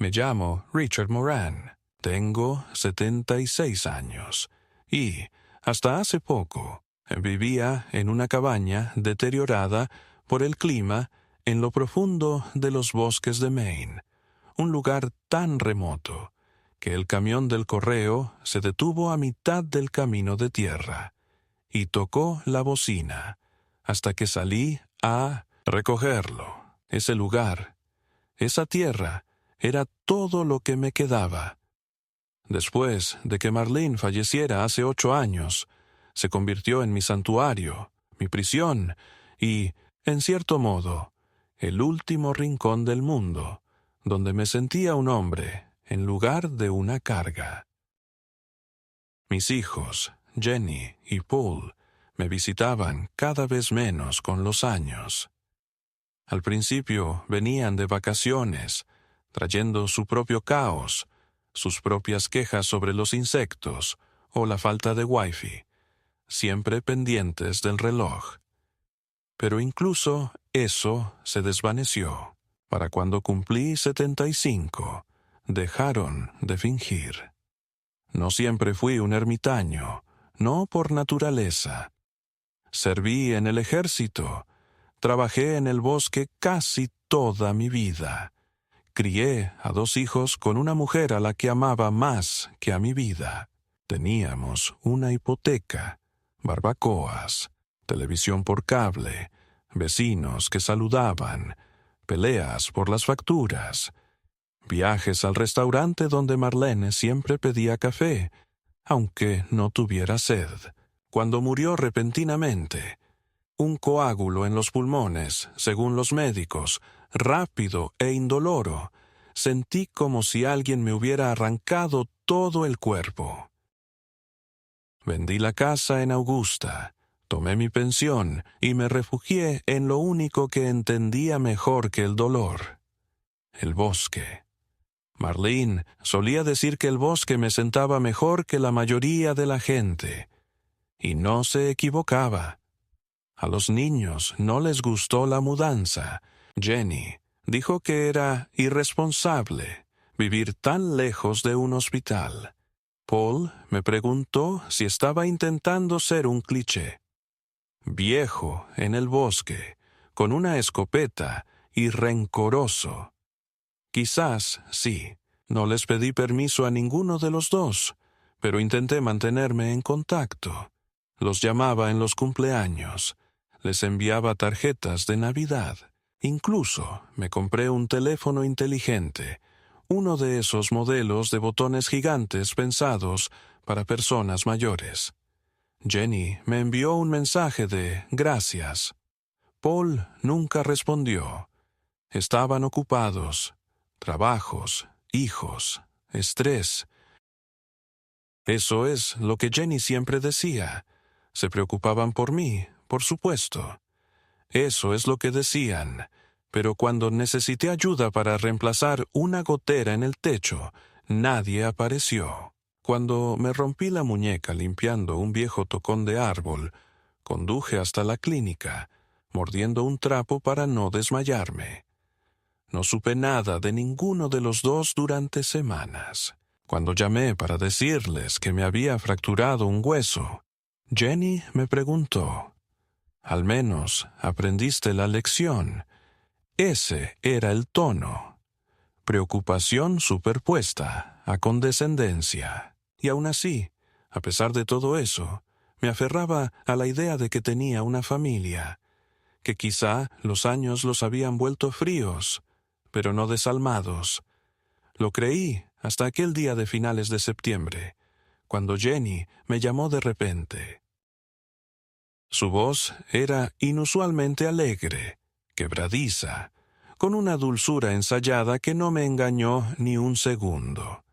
Me llamo Richard Moran. Tengo 76 años. Y, hasta hace poco, vivía en una cabaña deteriorada por el clima en lo profundo de los bosques de Maine, un lugar tan remoto que el camión del correo se detuvo a mitad del camino de tierra y tocó la bocina hasta que salí a recogerlo. Ese lugar, esa tierra, era todo lo que me quedaba. Después de que Marlene falleciera hace 8 años, se convirtió en mi santuario, mi prisión y, en cierto modo, el último rincón del mundo, donde me sentía un hombre en lugar de una carga. Mis hijos, Jenny y Paul, me visitaban cada vez menos con los años. Al principio venían de vacaciones, trayendo su propio caos, sus propias quejas sobre los insectos o la falta de wifi, siempre pendientes del reloj. Pero incluso eso se desvaneció. Para cuando cumplí 75, dejaron de fingir. No siempre fui un ermitaño, no por naturaleza. Serví en el ejército, trabajé en el bosque casi toda mi vida. Crié a 2 hijos con una mujer a la que amaba más que a mi vida. Teníamos una hipoteca, barbacoas, televisión por cable, vecinos que saludaban, peleas por las facturas, viajes al restaurante donde Marlene siempre pedía café, aunque no tuviera sed. Cuando murió repentinamente, un coágulo en los pulmones, según los médicos, rápido e indoloro, sentí como si alguien me hubiera arrancado todo el cuerpo. Vendí la casa en Augusta, tomé mi pensión y me refugié en lo único que entendía mejor que el dolor: el bosque. Marlene solía decir que el bosque me sentaba mejor que la mayoría de la gente, y no se equivocaba. A los niños no les gustó la mudanza. Jenny dijo que era irresponsable vivir tan lejos de un hospital. Paul me preguntó si estaba intentando ser un cliché. Viejo en el bosque, con una escopeta y rencoroso. Quizás sí. No les pedí permiso a ninguno de los dos, pero intenté mantenerme en contacto. Los llamaba en los cumpleaños. Les enviaba tarjetas de Navidad. Incluso me compré un teléfono inteligente, uno de esos modelos de botones gigantes pensados para personas mayores. Jenny me envió un mensaje de gracias. Paul nunca respondió. Estaban ocupados. Trabajos, hijos, estrés. Eso es lo que Jenny siempre decía. Se preocupaban por mí, por supuesto. Eso es lo que decían. Pero cuando necesité ayuda para reemplazar una gotera en el techo, nadie apareció. Cuando me rompí la muñeca limpiando un viejo tocón de árbol, conduje hasta la clínica, mordiendo un trapo para no desmayarme. No supe nada de ninguno de los dos durante semanas. Cuando llamé para decirles que me había fracturado un hueso, Jenny me preguntó: «¿Al menos aprendiste la lección?» Ese era el tono. Preocupación superpuesta a condescendencia. Y aún así, a pesar de todo eso, me aferraba a la idea de que tenía una familia, que quizá los años los habían vuelto fríos, pero no desalmados. Lo creí hasta aquel día de finales de septiembre, cuando Jenny me llamó de repente. Su voz era inusualmente alegre, quebradiza, con una dulzura ensayada que no me engañó ni un segundo.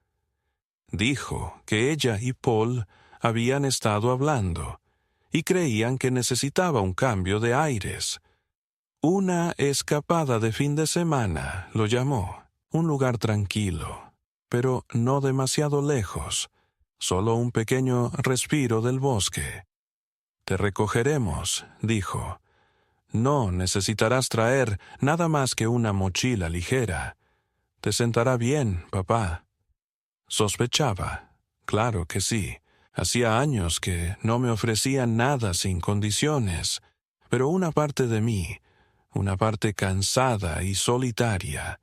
Dijo que ella y Paul habían estado hablando y creían que necesitaba un cambio de aires. Una escapada de fin de semana, lo llamó. Un lugar tranquilo, pero no demasiado lejos, solo un pequeño respiro del bosque. «Te recogeremos», dijo. «No necesitarás traer nada más que una mochila ligera. Te sentará bien, papá. Sospechaba. Claro que sí. Hacía años que no me ofrecían nada sin condiciones, pero una parte de mí, una parte cansada y solitaria,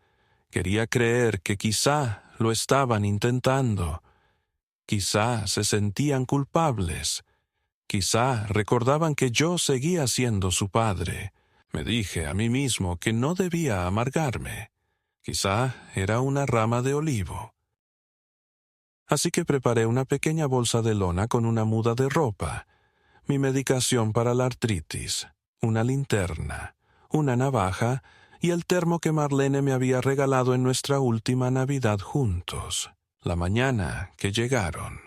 quería creer que quizá lo estaban intentando. Quizá se sentían culpables. Quizá recordaban que yo seguía siendo su padre. Me dije a mí mismo que no debía amargarme. Quizá era una rama de olivo. Así que preparé una pequeña bolsa de lona con una muda de ropa, mi medicación para la artritis, una linterna, una navaja y el termo que Marlene me había regalado en nuestra última Navidad juntos. La mañana que llegaron,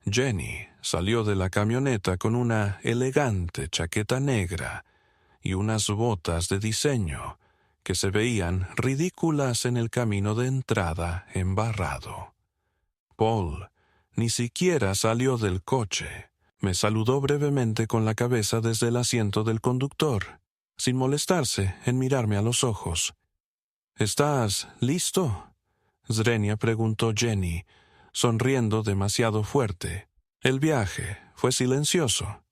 Jenny salió de la camioneta con una elegante chaqueta negra y unas botas de diseño que se veían ridículas en el camino de entrada embarrado. Paul ni siquiera salió del coche. Me saludó brevemente con la cabeza desde el asiento del conductor, sin molestarse en mirarme a los ojos. ¿Estás listo?, Zrenia preguntó Jenny, sonriendo demasiado fuerte. El viaje fue silencioso,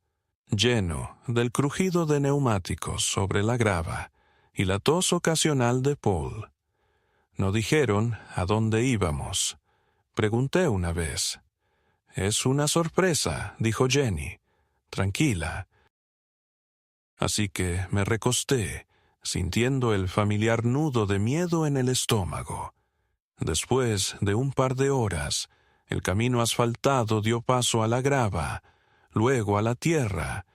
lleno del crujido de neumáticos sobre la grava y la tos ocasional de Paul. No dijeron a dónde íbamos. Pregunté una vez. «Es una sorpresa», dijo Jenny. «Tranquila». Así que me recosté, sintiendo el familiar nudo de miedo en el estómago. Después de un par de horas, el camino asfaltado dio paso a la grava, luego a la tierra,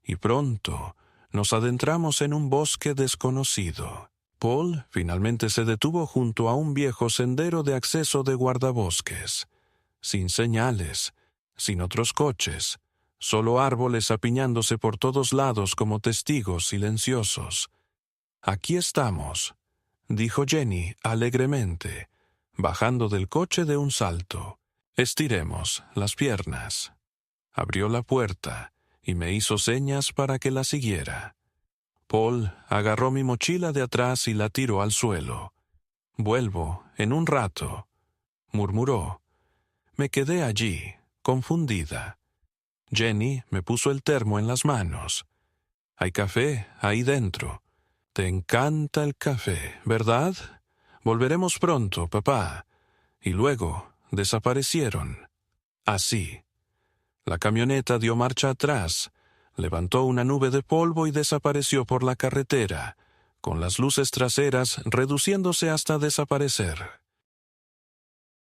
y pronto nos adentramos en un bosque desconocido. Paul finalmente se detuvo junto a un viejo sendero de acceso de guardabosques. Sin señales, sin otros coches, solo árboles apiñándose por todos lados como testigos silenciosos. «Aquí estamos», dijo Jenny alegremente, bajando del coche de un salto. «Estiremos las piernas». Abrió la puerta y me hizo señas para que la siguiera. Paul agarró mi mochila de atrás y la tiró al suelo. «Vuelvo en un rato», murmuró. Me quedé allí, confundida. Jenny me puso el termo en las manos. «Hay café ahí dentro. Te encanta el café, ¿verdad? Volveremos pronto, papá». Y luego desaparecieron. Así. La camioneta dio marcha atrás, levantó una nube de polvo y desapareció por la carretera, con las luces traseras reduciéndose hasta desaparecer.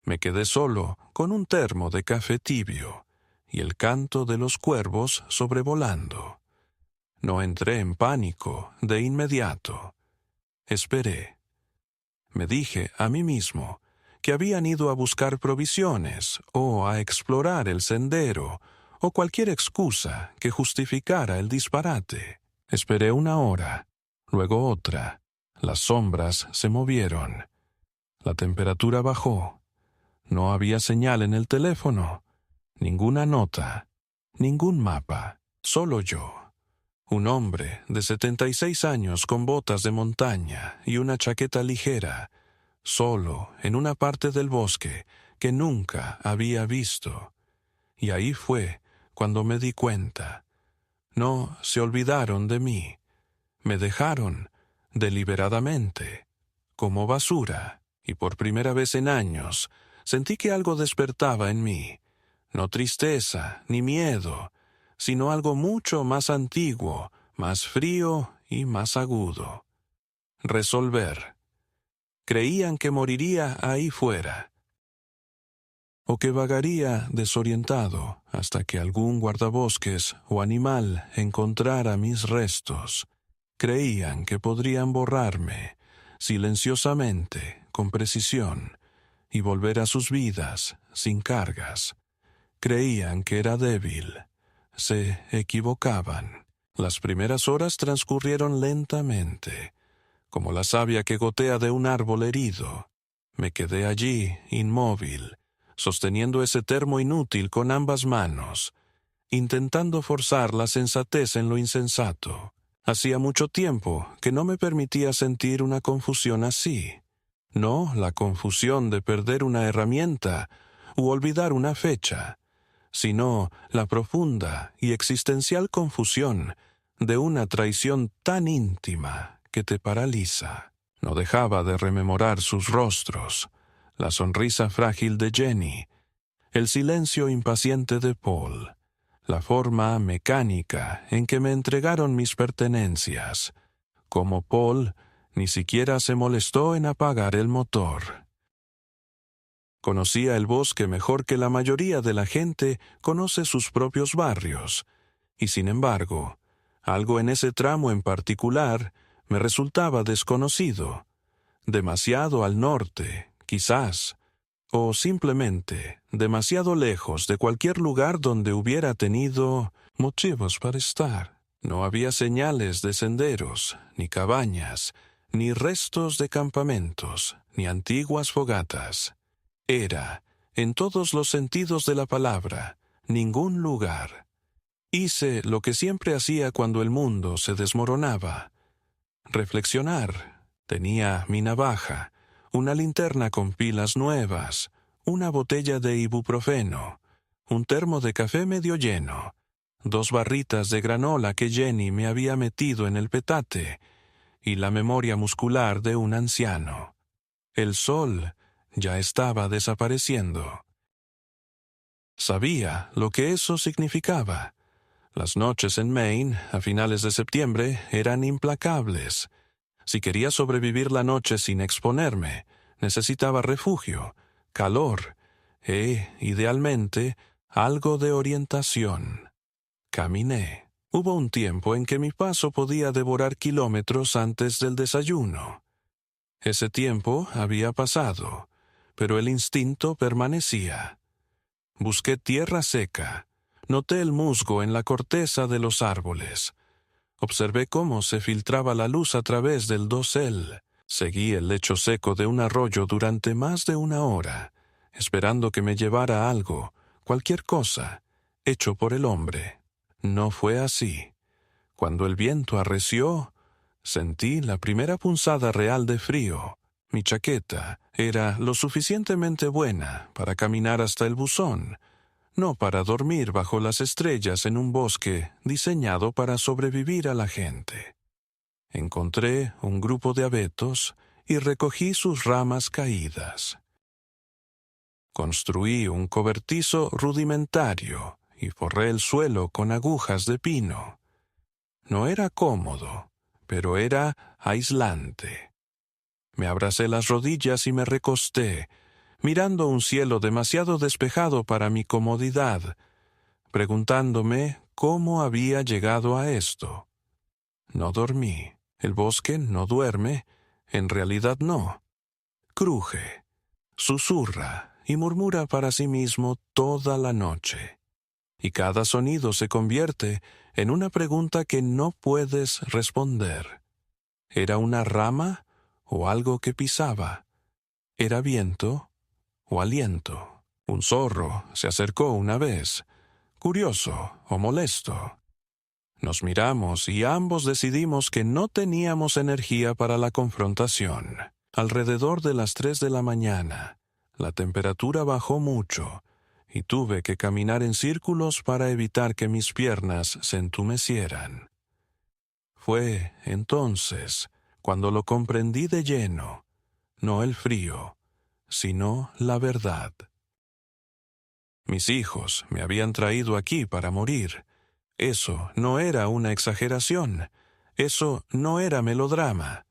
Me quedé solo con un termo de café tibio y el canto de los cuervos sobrevolando. No entré en pánico de inmediato. Esperé. Me dije a mí mismo que habían ido a buscar provisiones o a explorar el sendero o cualquier excusa que justificara el disparate. Esperé una hora, luego otra. Las sombras se movieron. La temperatura bajó. No había señal en el teléfono, ninguna nota, ningún mapa, solo yo. Un hombre de 76 años con botas de montaña y una chaqueta ligera, solo en una parte del bosque que nunca había visto. Y ahí fue cuando me di cuenta. No se olvidaron de mí. Me dejaron deliberadamente, como basura, y por primera vez en años sentí que algo despertaba en mí. No tristeza ni miedo, sino algo mucho más antiguo, más frío y más agudo. Resolver. Creían que moriría ahí fuera, o que vagaría desorientado hasta que algún guardabosques o animal encontrara mis restos. Creían que podrían borrarme, silenciosamente, con precisión, y volver a sus vidas sin cargas. Creían que era débil. Se equivocaban. Las primeras horas transcurrieron lentamente, como la savia que gotea de un árbol herido. Me quedé allí, inmóvil, sosteniendo ese termo inútil con ambas manos, intentando forzar la sensatez en lo insensato. Hacía mucho tiempo que no me permitía sentir una confusión así. no la confusión de perder una herramienta u olvidar una fecha, sino la profunda y existencial confusión de una traición tan íntima que te paraliza. No dejaba de rememorar sus rostros, la sonrisa frágil de Jenny, el silencio impaciente de Paul, la forma mecánica en que me entregaron mis pertenencias, como Paul ni siquiera se molestó en apagar el motor. Conocía el bosque mejor que la mayoría de la gente conoce sus propios barrios, y sin embargo, algo en ese tramo en particular me resultaba desconocido, demasiado al norte, quizás, o simplemente demasiado lejos de cualquier lugar donde hubiera tenido motivos para estar. No había señales de senderos, ni cabañas, ni restos de campamentos, ni antiguas fogatas. Era, en todos los sentidos de la palabra, ningún lugar. Hice lo que siempre hacía cuando el mundo se desmoronaba: reflexionar. Tenía mi navaja, una linterna con pilas nuevas, una botella de ibuprofeno, un termo de café medio lleno, 2 barritas de granola que Jenny me había metido en el petate, y la memoria muscular de un anciano. El sol ya estaba desapareciendo. Sabía lo que eso significaba. Las noches en Maine, a finales de septiembre, eran implacables. Si quería sobrevivir la noche sin exponerme, necesitaba refugio, calor e, idealmente, algo de orientación. Caminé. Hubo un tiempo en que mi paso podía devorar kilómetros antes del desayuno. Ese tiempo había pasado, pero el instinto permanecía. Busqué tierra seca. Noté el musgo en la corteza de los árboles. Observé cómo se filtraba la luz a través del dosel. Seguí el lecho seco de un arroyo durante más de 1 hora, esperando que me llevara algo, cualquier cosa, hecho por el hombre. No fue así. Cuando el viento arreció, sentí la primera punzada real de frío. Mi chaqueta era lo suficientemente buena para caminar hasta el buzón, no para dormir bajo las estrellas en un bosque diseñado para sobrevivir a la gente. Encontré un grupo de abetos y recogí sus ramas caídas. Construí un cobertizo rudimentario y forré el suelo con agujas de pino. No era cómodo, pero era aislante. Me abracé las rodillas y me recosté, mirando un cielo demasiado despejado para mi comodidad, preguntándome cómo había llegado a esto. No dormí. El bosque no duerme, en realidad no. Cruje, susurra y murmura para sí mismo toda la noche. Y cada sonido se convierte en una pregunta que no puedes responder. ¿Era una rama o algo que pisaba? ¿Era viento o aliento? Un zorro se acercó una vez, curioso o molesto. Nos miramos y ambos decidimos que no teníamos energía para la confrontación. Alrededor de las 3 de la mañana, la temperatura bajó mucho y tuve que caminar en círculos para evitar que mis piernas se entumecieran. Fue entonces cuando lo comprendí de lleno, no el frío, sino la verdad. Mis hijos me habían traído aquí para morir. Eso no era una exageración, eso no era melodrama.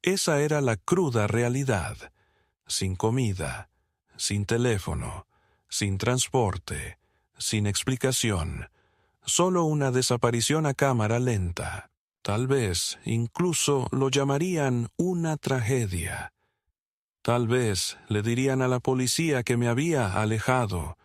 Esa era la cruda realidad, sin comida, sin teléfono, sin transporte, sin explicación, solo una desaparición a cámara lenta. Tal vez incluso lo llamarían una tragedia. Tal vez le dirían a la policía que me había alejado.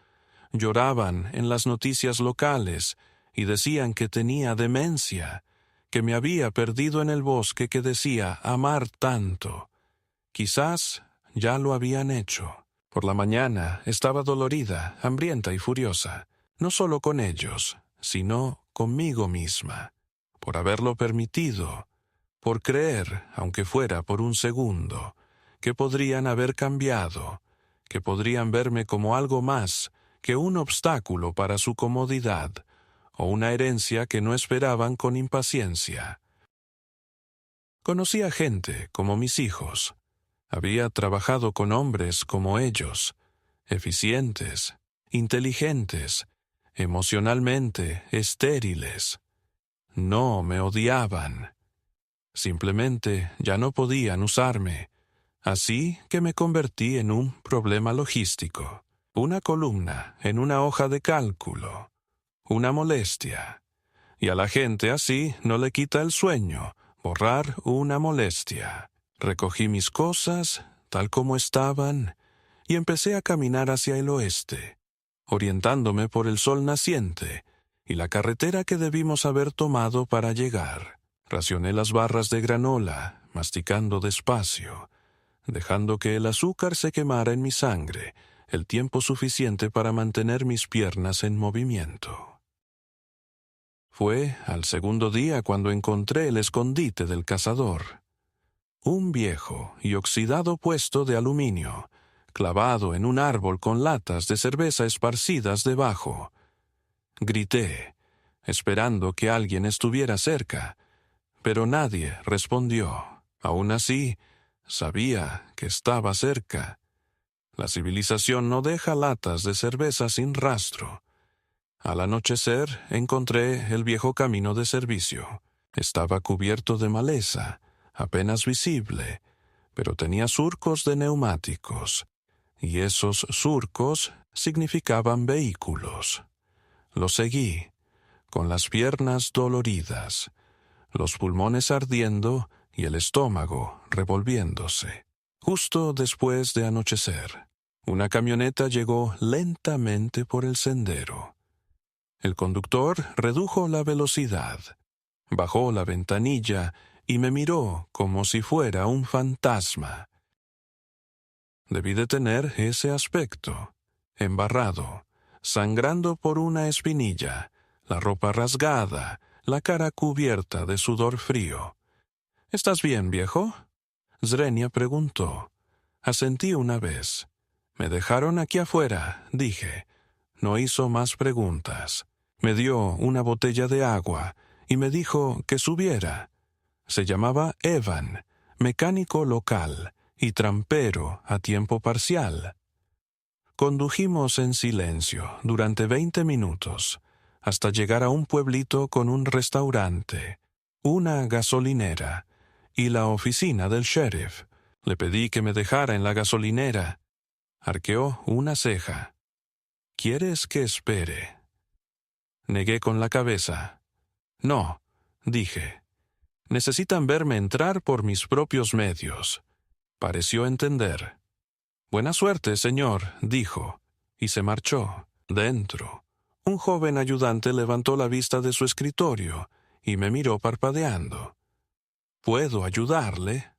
Lloraban en las noticias locales y decían que tenía demencia, que me había perdido en el bosque que decía amar tanto. Quizás ya lo habían hecho. Por la mañana estaba dolorida, hambrienta y furiosa, no solo con ellos, sino conmigo misma, por haberlo permitido, por creer, aunque fuera por un segundo, que podrían haber cambiado, que podrían verme como algo más que un obstáculo para su comodidad, o una herencia que no esperaban con impaciencia. Conocía gente como mis hijos. Había trabajado con hombres como ellos, eficientes, inteligentes, emocionalmente estériles. No me odiaban. Simplemente ya no podían usarme, así que me convertí en un problema logístico, una columna en una hoja de cálculo, una molestia. Y a la gente así no le quita el sueño borrar una molestia. Recogí mis cosas, tal como estaban, y empecé a caminar hacia el oeste, orientándome por el sol naciente y la carretera que debimos haber tomado para llegar. Racioné las barras de granola, masticando despacio, dejando que el azúcar se quemara en mi sangre el tiempo suficiente para mantener mis piernas en movimiento. Fue al segundo día cuando encontré el escondite del cazador. Un viejo y oxidado puesto de aluminio, clavado en un árbol con latas de cerveza esparcidas debajo. Grité, esperando que alguien estuviera cerca, pero nadie respondió. Aún así, sabía que estaba cerca. La civilización no deja latas de cerveza sin rastro. Al anochecer encontré el viejo camino de servicio. Estaba cubierto de maleza, apenas visible, pero tenía surcos de neumáticos, y esos surcos significaban vehículos. Lo seguí, con las piernas doloridas, los pulmones ardiendo y el estómago revolviéndose. Justo después de anochecer, una camioneta llegó lentamente por el sendero. El conductor redujo la velocidad, bajó la ventanilla y me miró como si fuera un fantasma. Debí de tener ese aspecto, embarrado, sangrando por una espinilla, la ropa rasgada, la cara cubierta de sudor frío. ¿Estás bien, viejo?, Zrenia preguntó. Asentí una vez. Me dejaron aquí afuera, dije. No hizo más preguntas. Me dio una botella de agua y me dijo que subiera. Se llamaba Evan, mecánico local y trampero a tiempo parcial. Condujimos en silencio durante 20 minutos, hasta llegar a un pueblito con un restaurante, una gasolinera y la oficina del sheriff. Le pedí que me dejara en la gasolinera. Arqueó una ceja. ¿Quieres que espere? Negué con la cabeza. No, dije. Necesitan verme entrar por mis propios medios. Pareció entender. Buena suerte, señor, dijo, y se marchó. Dentro, un joven ayudante levantó la vista de su escritorio y me miró parpadeando. ¿Puedo ayudarle?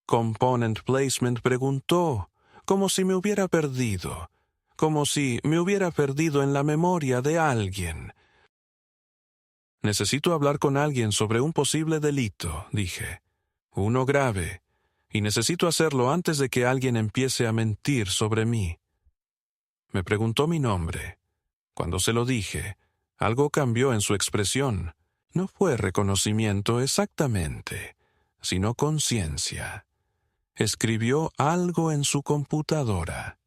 Component Placement preguntó, como si me hubiera perdido, como si me hubiera perdido en la memoria de alguien. Necesito hablar con alguien sobre un posible delito, dije. Uno grave, y necesito hacerlo antes de que alguien empiece a mentir sobre mí. Me preguntó mi nombre. Cuando se lo dije, algo cambió en su expresión. No fue reconocimiento exactamente, sino conciencia. Escribió algo en su computadora.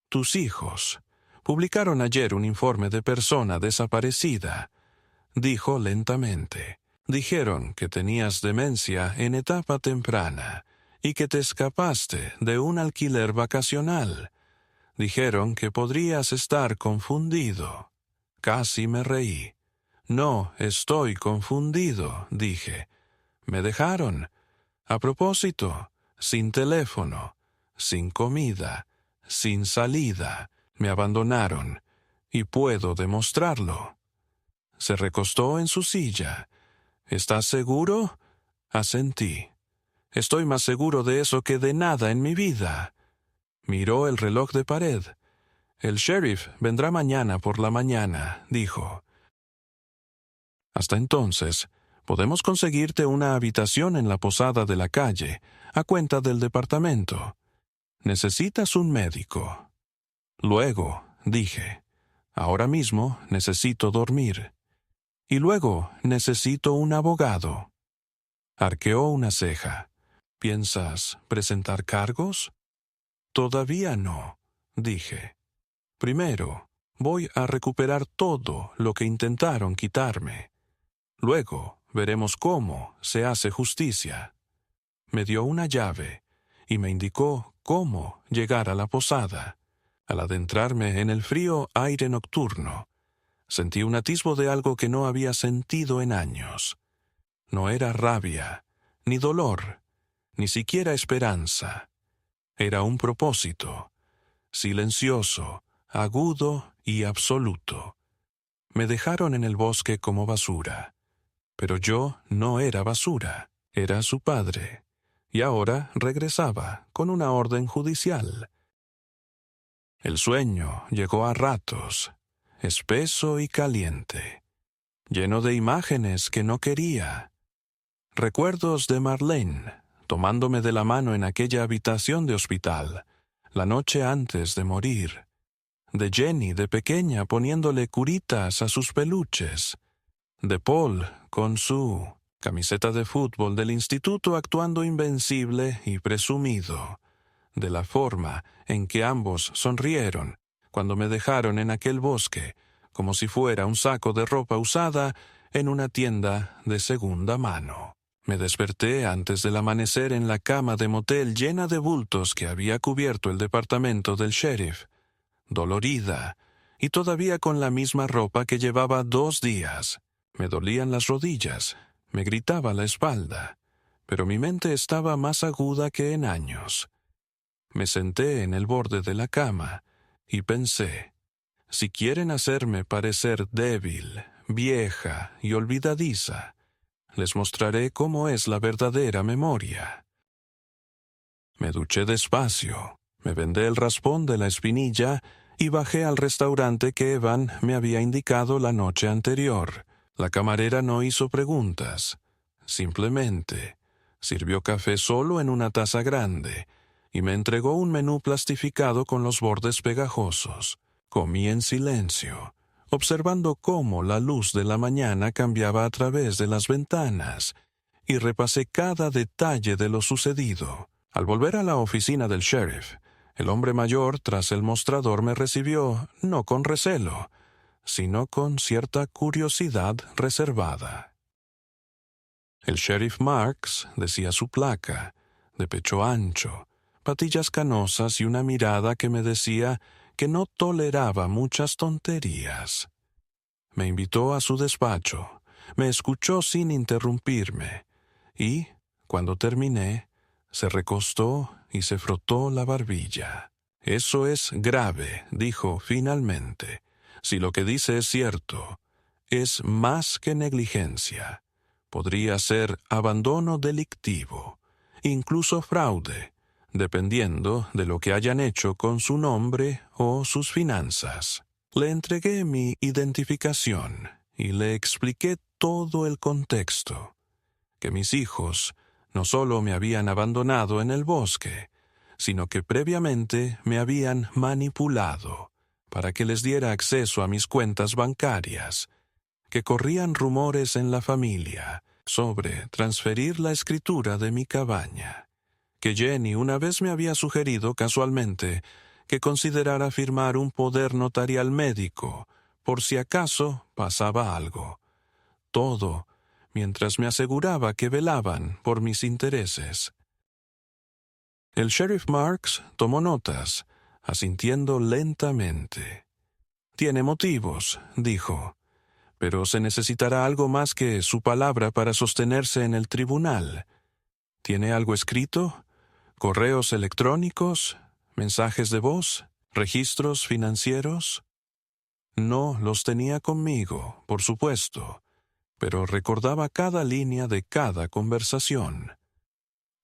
Tus hijos publicaron ayer un informe de persona desaparecida, dijo lentamente. Dijeron que tenías demencia en etapa temprana y que te escapaste de un alquiler vacacional. Dijeron que podrías estar confundido. Casi me reí. No estoy confundido, dije. Me dejaron. A propósito, sin teléfono, sin comida, sin salida. Me abandonaron, y puedo demostrarlo. Se recostó en su silla. ¿Estás seguro? Asentí. Estoy más seguro de eso que de nada en mi vida. Miró el reloj de pared. El sheriff vendrá mañana por la mañana, dijo. Hasta entonces, Podemos conseguirte una habitación en la posada de la calle, a cuenta del departamento. Necesitas un médico. Luego, dije, ahora mismo necesito dormir. Y luego necesito un abogado. Arqueó una ceja. ¿Piensas presentar cargos? Todavía no, dije. Primero, voy a recuperar todo lo que intentaron quitarme. Luego, veremos cómo se hace justicia. Me dio una llave y me indicó cómo llegar a la posada. Al adentrarme en el frío aire nocturno, sentí un atisbo de algo que no había sentido en años. No era rabia, ni dolor, ni siquiera esperanza. Era un propósito, silencioso, agudo y absoluto. Me dejaron en el bosque como basura. Pero yo no era basura, era su padre. Y ahora regresaba con una orden judicial. El sueño llegó a ratos, espeso y caliente, lleno de imágenes que no quería. Recuerdos de Marlene, tomándome de la mano en aquella habitación de hospital, la noche antes de morir. De Jenny de pequeña poniéndole curitas a sus peluches. De Paul con su camiseta de fútbol del instituto actuando invencible y presumido. De la forma en que ambos sonrieron cuando me dejaron en aquel bosque, como si fuera un saco de ropa usada en una tienda de segunda mano. Me desperté antes del amanecer en la cama de motel llena de bultos que había cubierto el departamento del sheriff, dolorida, y todavía con la misma ropa que llevaba 2 días. Me dolían las rodillas, me gritaba la espalda, pero mi mente estaba más aguda que en años. Me senté en el borde de la cama y pensé, si quieren hacerme parecer débil, vieja y olvidadiza, les mostraré cómo es la verdadera memoria. Me duché despacio, me vendé el raspón de la espinilla y bajé al restaurante que Evan me había indicado la noche anterior. La camarera no hizo preguntas, simplemente sirvió café solo en una taza grande y me entregó un menú plastificado con los bordes pegajosos. Comí en silencio, observando cómo la luz de la mañana cambiaba a través de las ventanas, y repasé cada detalle de lo sucedido. Al volver a la oficina del sheriff, el hombre mayor tras el mostrador me recibió no con recelo, sino con cierta curiosidad reservada. El sheriff Marks decía su placa, de pecho ancho, patillas canosas y una mirada que me decía que no toleraba muchas tonterías. Me invitó a su despacho, me escuchó sin interrumpirme, y, cuando terminé, se recostó y se frotó la barbilla. «Eso es grave», dijo finalmente. «Si lo que dice es cierto, es más que negligencia. Podría ser abandono delictivo, incluso fraude, dependiendo de lo que hayan hecho con su nombre o sus finanzas». Le entregué mi identificación y le expliqué todo el contexto, que mis hijos no solo me habían abandonado en el bosque, sino que previamente me habían manipulado para que les diera acceso a mis cuentas bancarias, que corrían rumores en la familia sobre transferir la escritura de mi cabaña, que Jenny una vez me había sugerido casualmente que considerara firmar un poder notarial médico por si acaso pasaba algo. Todo mientras me aseguraba que velaban por mis intereses. El sheriff Marks tomó notas, asintiendo lentamente. «Tiene motivos», dijo, «pero se necesitará algo más que su palabra para sostenerse en el tribunal. ¿Tiene algo escrito? ¿Correos electrónicos? ¿Mensajes de voz? ¿Registros financieros?» No los tenía conmigo, por supuesto, pero recordaba cada línea de cada conversación.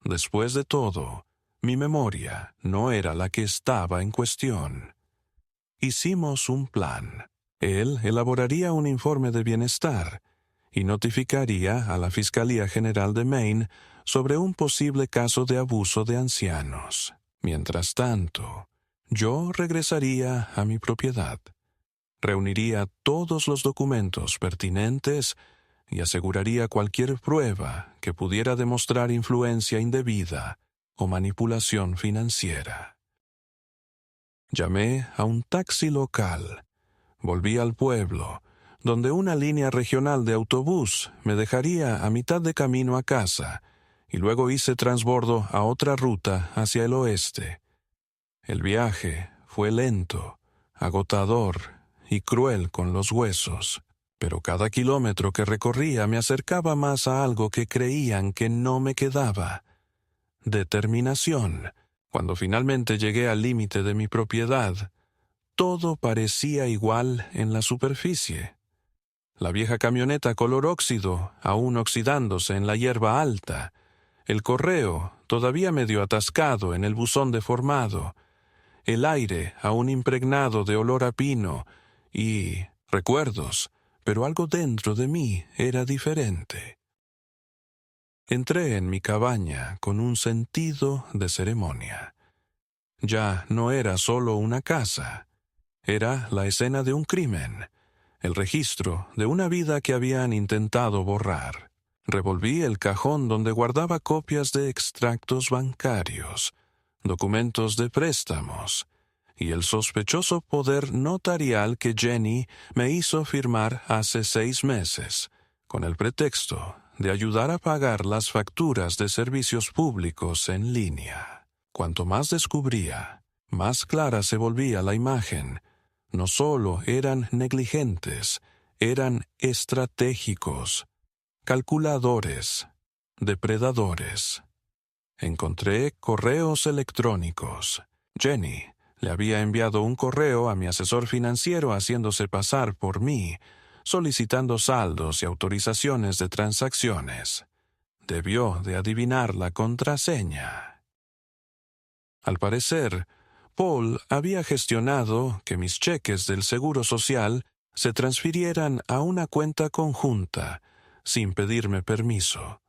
Después de todo, mi memoria no era la que estaba en cuestión. Hicimos un plan. Él elaboraría un informe de bienestar, y notificaría a la Fiscalía General de Maine sobre un posible caso de abuso de ancianos. Mientras tanto, yo regresaría a mi propiedad. Reuniría todos los documentos pertinentes y aseguraría cualquier prueba que pudiera demostrar influencia indebida o manipulación financiera. Llamé a un taxi local. Volví al pueblo, donde una línea regional de autobús me dejaría a mitad de camino a casa, y luego hice transbordo a otra ruta hacia el oeste. El viaje fue lento, agotador y cruel con los huesos, pero cada kilómetro que recorría me acercaba más a algo que creían que no me quedaba: determinación. Cuando finalmente llegué al límite de mi propiedad, todo parecía igual en la superficie. La vieja camioneta color óxido, aún oxidándose en la hierba alta, el correo todavía medio atascado en el buzón deformado, el aire aún impregnado de olor a pino y recuerdos, pero algo dentro de mí era diferente. Entré en mi cabaña con un sentido de ceremonia. Ya no era solo una casa, era la escena de un crimen, el registro de una vida que habían intentado borrar. Revolví el cajón donde guardaba copias de extractos bancarios, documentos de préstamos y el sospechoso poder notarial que Jenny me hizo firmar hace 6 meses, con el pretexto de ayudar a pagar las facturas de servicios públicos en línea. Cuanto más descubría, más clara se volvía la imagen. No solo eran negligentes, eran estratégicos, calculadores, depredadores. Encontré correos electrónicos. Jenny le había enviado un correo a mi asesor financiero haciéndose pasar por mí, solicitando saldos y autorizaciones de transacciones. Debió de adivinar la contraseña. Al parecer, Paul había gestionado que mis cheques del Seguro Social se transfirieran a una cuenta conjunta, sin pedirme permiso.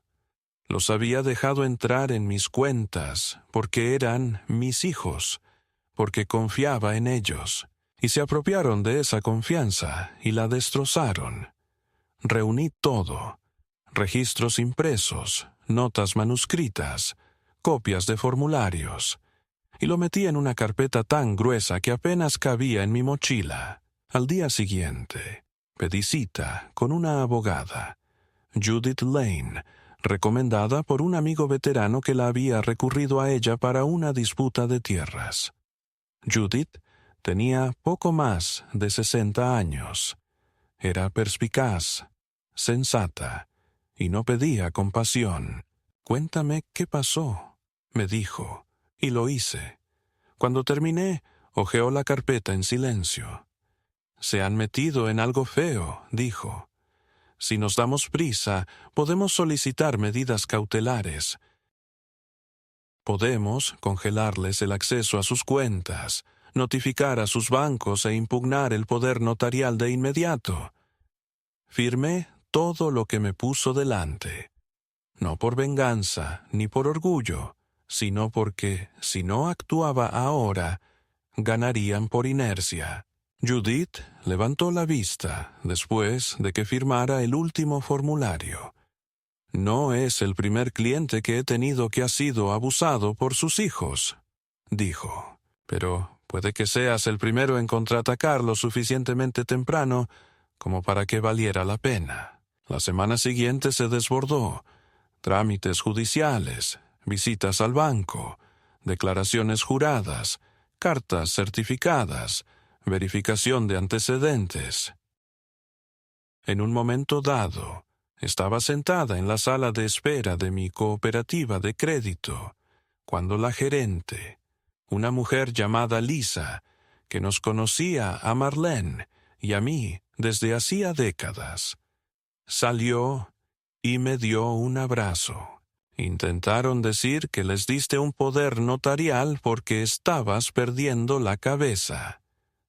Los había dejado entrar en mis cuentas porque eran mis hijos, porque confiaba en ellos, y se apropiaron de esa confianza y la destrozaron. Reuní todo: registros impresos, notas manuscritas, copias de formularios, y lo metí en una carpeta tan gruesa que apenas cabía en mi mochila. Al día siguiente, pedí cita con una abogada, Judith Lane, recomendada por un amigo veterano que la había recurrido a ella para una disputa de tierras. Judith tenía poco más de 60 años. Era perspicaz, sensata, y no pedía compasión. «Cuéntame qué pasó», me dijo, y lo hice. Cuando terminé, hojeó la carpeta en silencio. «Se han metido en algo feo», dijo. «Si nos damos prisa, podemos solicitar medidas cautelares. Podemos congelarles el acceso a sus cuentas, notificar a sus bancos e impugnar el poder notarial de inmediato». Firmé todo lo que me puso delante, no por venganza ni por orgullo, sino porque, si no actuaba ahora, ganarían por inercia. Judith levantó la vista después de que firmara el último formulario. «No es el primer cliente que he tenido que ha sido abusado por sus hijos», dijo, «pero puede que seas el primero en contraatacar lo suficientemente temprano como para que valiera la pena». La semana siguiente se desbordó: trámites judiciales, visitas al banco, declaraciones juradas, cartas certificadas, verificación de antecedentes. En un momento dado, estaba sentada en la sala de espera de mi cooperativa de crédito, cuando la gerente, una mujer llamada Lisa, que nos conocía a Marlene y a mí desde hacía décadas, salió y me dio un abrazo. «Intentaron decir que les diste un poder notarial porque estabas perdiendo la cabeza»,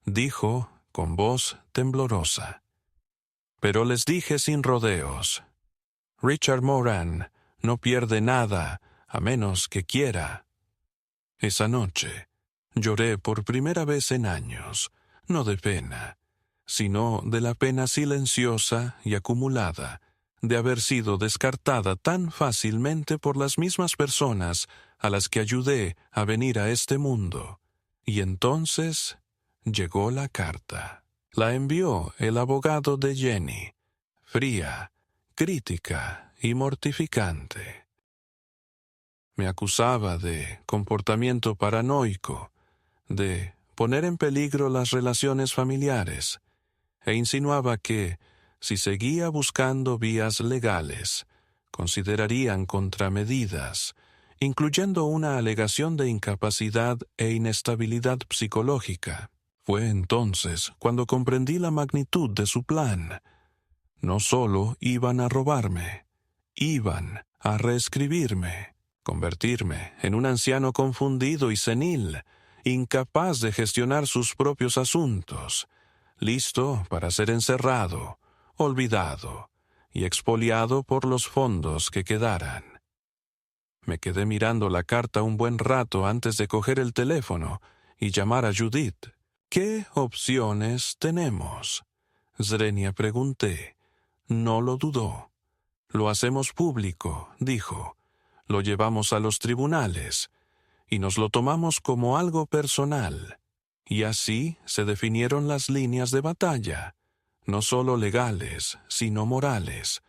dijo con voz temblorosa. Pero les dije sin rodeos: Richard Moran no pierde nada a menos que quiera. Esa noche lloré por primera vez en años, no de pena, sino de la pena silenciosa y acumulada de haber sido descartada tan fácilmente por las mismas personas a las que ayudé a venir a este mundo. Y entonces llegó la carta. La envió el abogado de Jenny, fría, crítica y mortificante. Me acusaba de comportamiento paranoico, de poner en peligro las relaciones familiares, e insinuaba que, si seguía buscando vías legales, considerarían contramedidas, incluyendo una alegación de incapacidad e inestabilidad psicológica. Fue entonces cuando comprendí la magnitud de su plan. No solo iban a robarme, iban a reescribirme, convertirme en un anciano confundido y senil, incapaz de gestionar sus propios asuntos, listo para ser encerrado, olvidado y expoliado por los fondos que quedaran. Me quedé mirando la carta un buen rato antes de coger el teléfono y llamar a Judith. ¿Qué opciones tenemos? Zrenia pregunté. No lo dudó. Lo hacemos público, dijo. Lo llevamos a los tribunales y nos lo tomamos como algo personal. Y así se definieron las líneas de batalla, no solo legales, sino morales.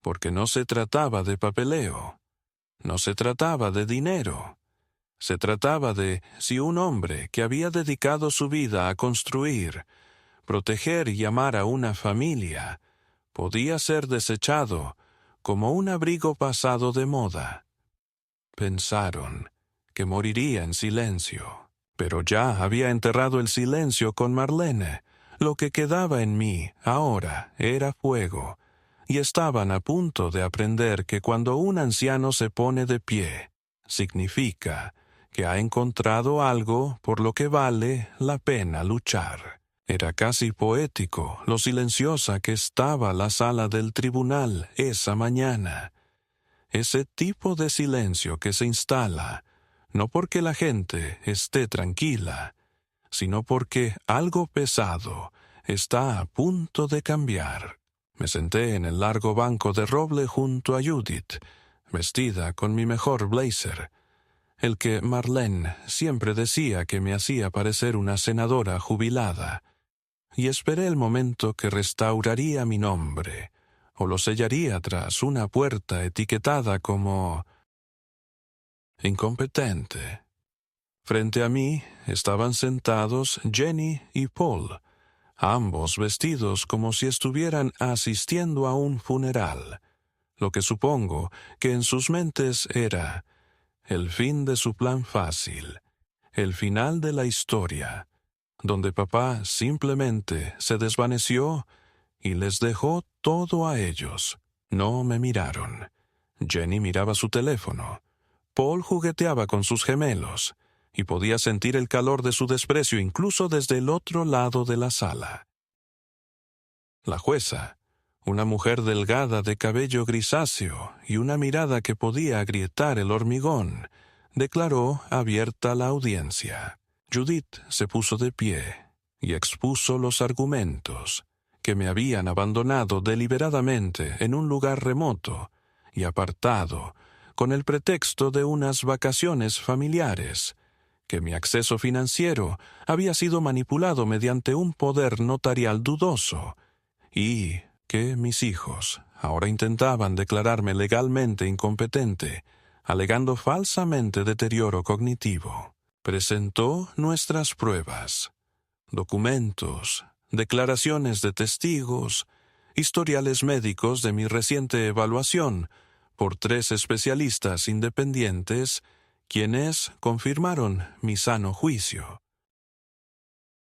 Porque no se trataba de papeleo, no se trataba de dinero. Se trataba de si un hombre que había dedicado su vida a construir, proteger y amar a una familia, podía ser desechado como un abrigo pasado de moda. Pensaron que moriría en silencio, pero ya había enterrado el silencio con Marlene. Lo que quedaba en mí ahora era fuego, y estaban a punto de aprender que cuando un anciano se pone de pie, significa que ha encontrado algo por lo que vale la pena luchar. Era casi poético lo silenciosa que estaba la sala del tribunal esa mañana. Ese tipo de silencio que se instala, no porque la gente esté tranquila, sino porque algo pesado está a punto de cambiar. Me senté en el largo banco de roble junto a Judith, vestida con mi mejor blazer, el que Marlene siempre decía que me hacía parecer una senadora jubilada, y esperé el momento que restauraría mi nombre, o lo sellaría tras una puerta etiquetada como incompetente. Frente a mí estaban sentados Jenny y Paul, ambos vestidos como si estuvieran asistiendo a un funeral, lo que supongo que en sus mentes era el fin de su plan fácil, el final de la historia, donde papá simplemente se desvaneció y les dejó todo a ellos. No me miraron. Jenny miraba su teléfono. Paul jugueteaba con sus gemelos, y podía sentir el calor de su desprecio incluso desde el otro lado de la sala. La jueza, una mujer delgada de cabello grisáceo y una mirada que podía agrietar el hormigón, declaró abierta la audiencia. Judith se puso de pie y expuso los argumentos, que me habían abandonado deliberadamente en un lugar remoto y apartado con el pretexto de unas vacaciones familiares, que mi acceso financiero había sido manipulado mediante un poder notarial dudoso, y que mis hijos ahora intentaban declararme legalmente incompetente, alegando falsamente deterioro cognitivo. Presentó nuestras pruebas, documentos, declaraciones de testigos, historiales médicos de mi reciente evaluación por 3 especialistas independientes, quienes confirmaron mi sano juicio.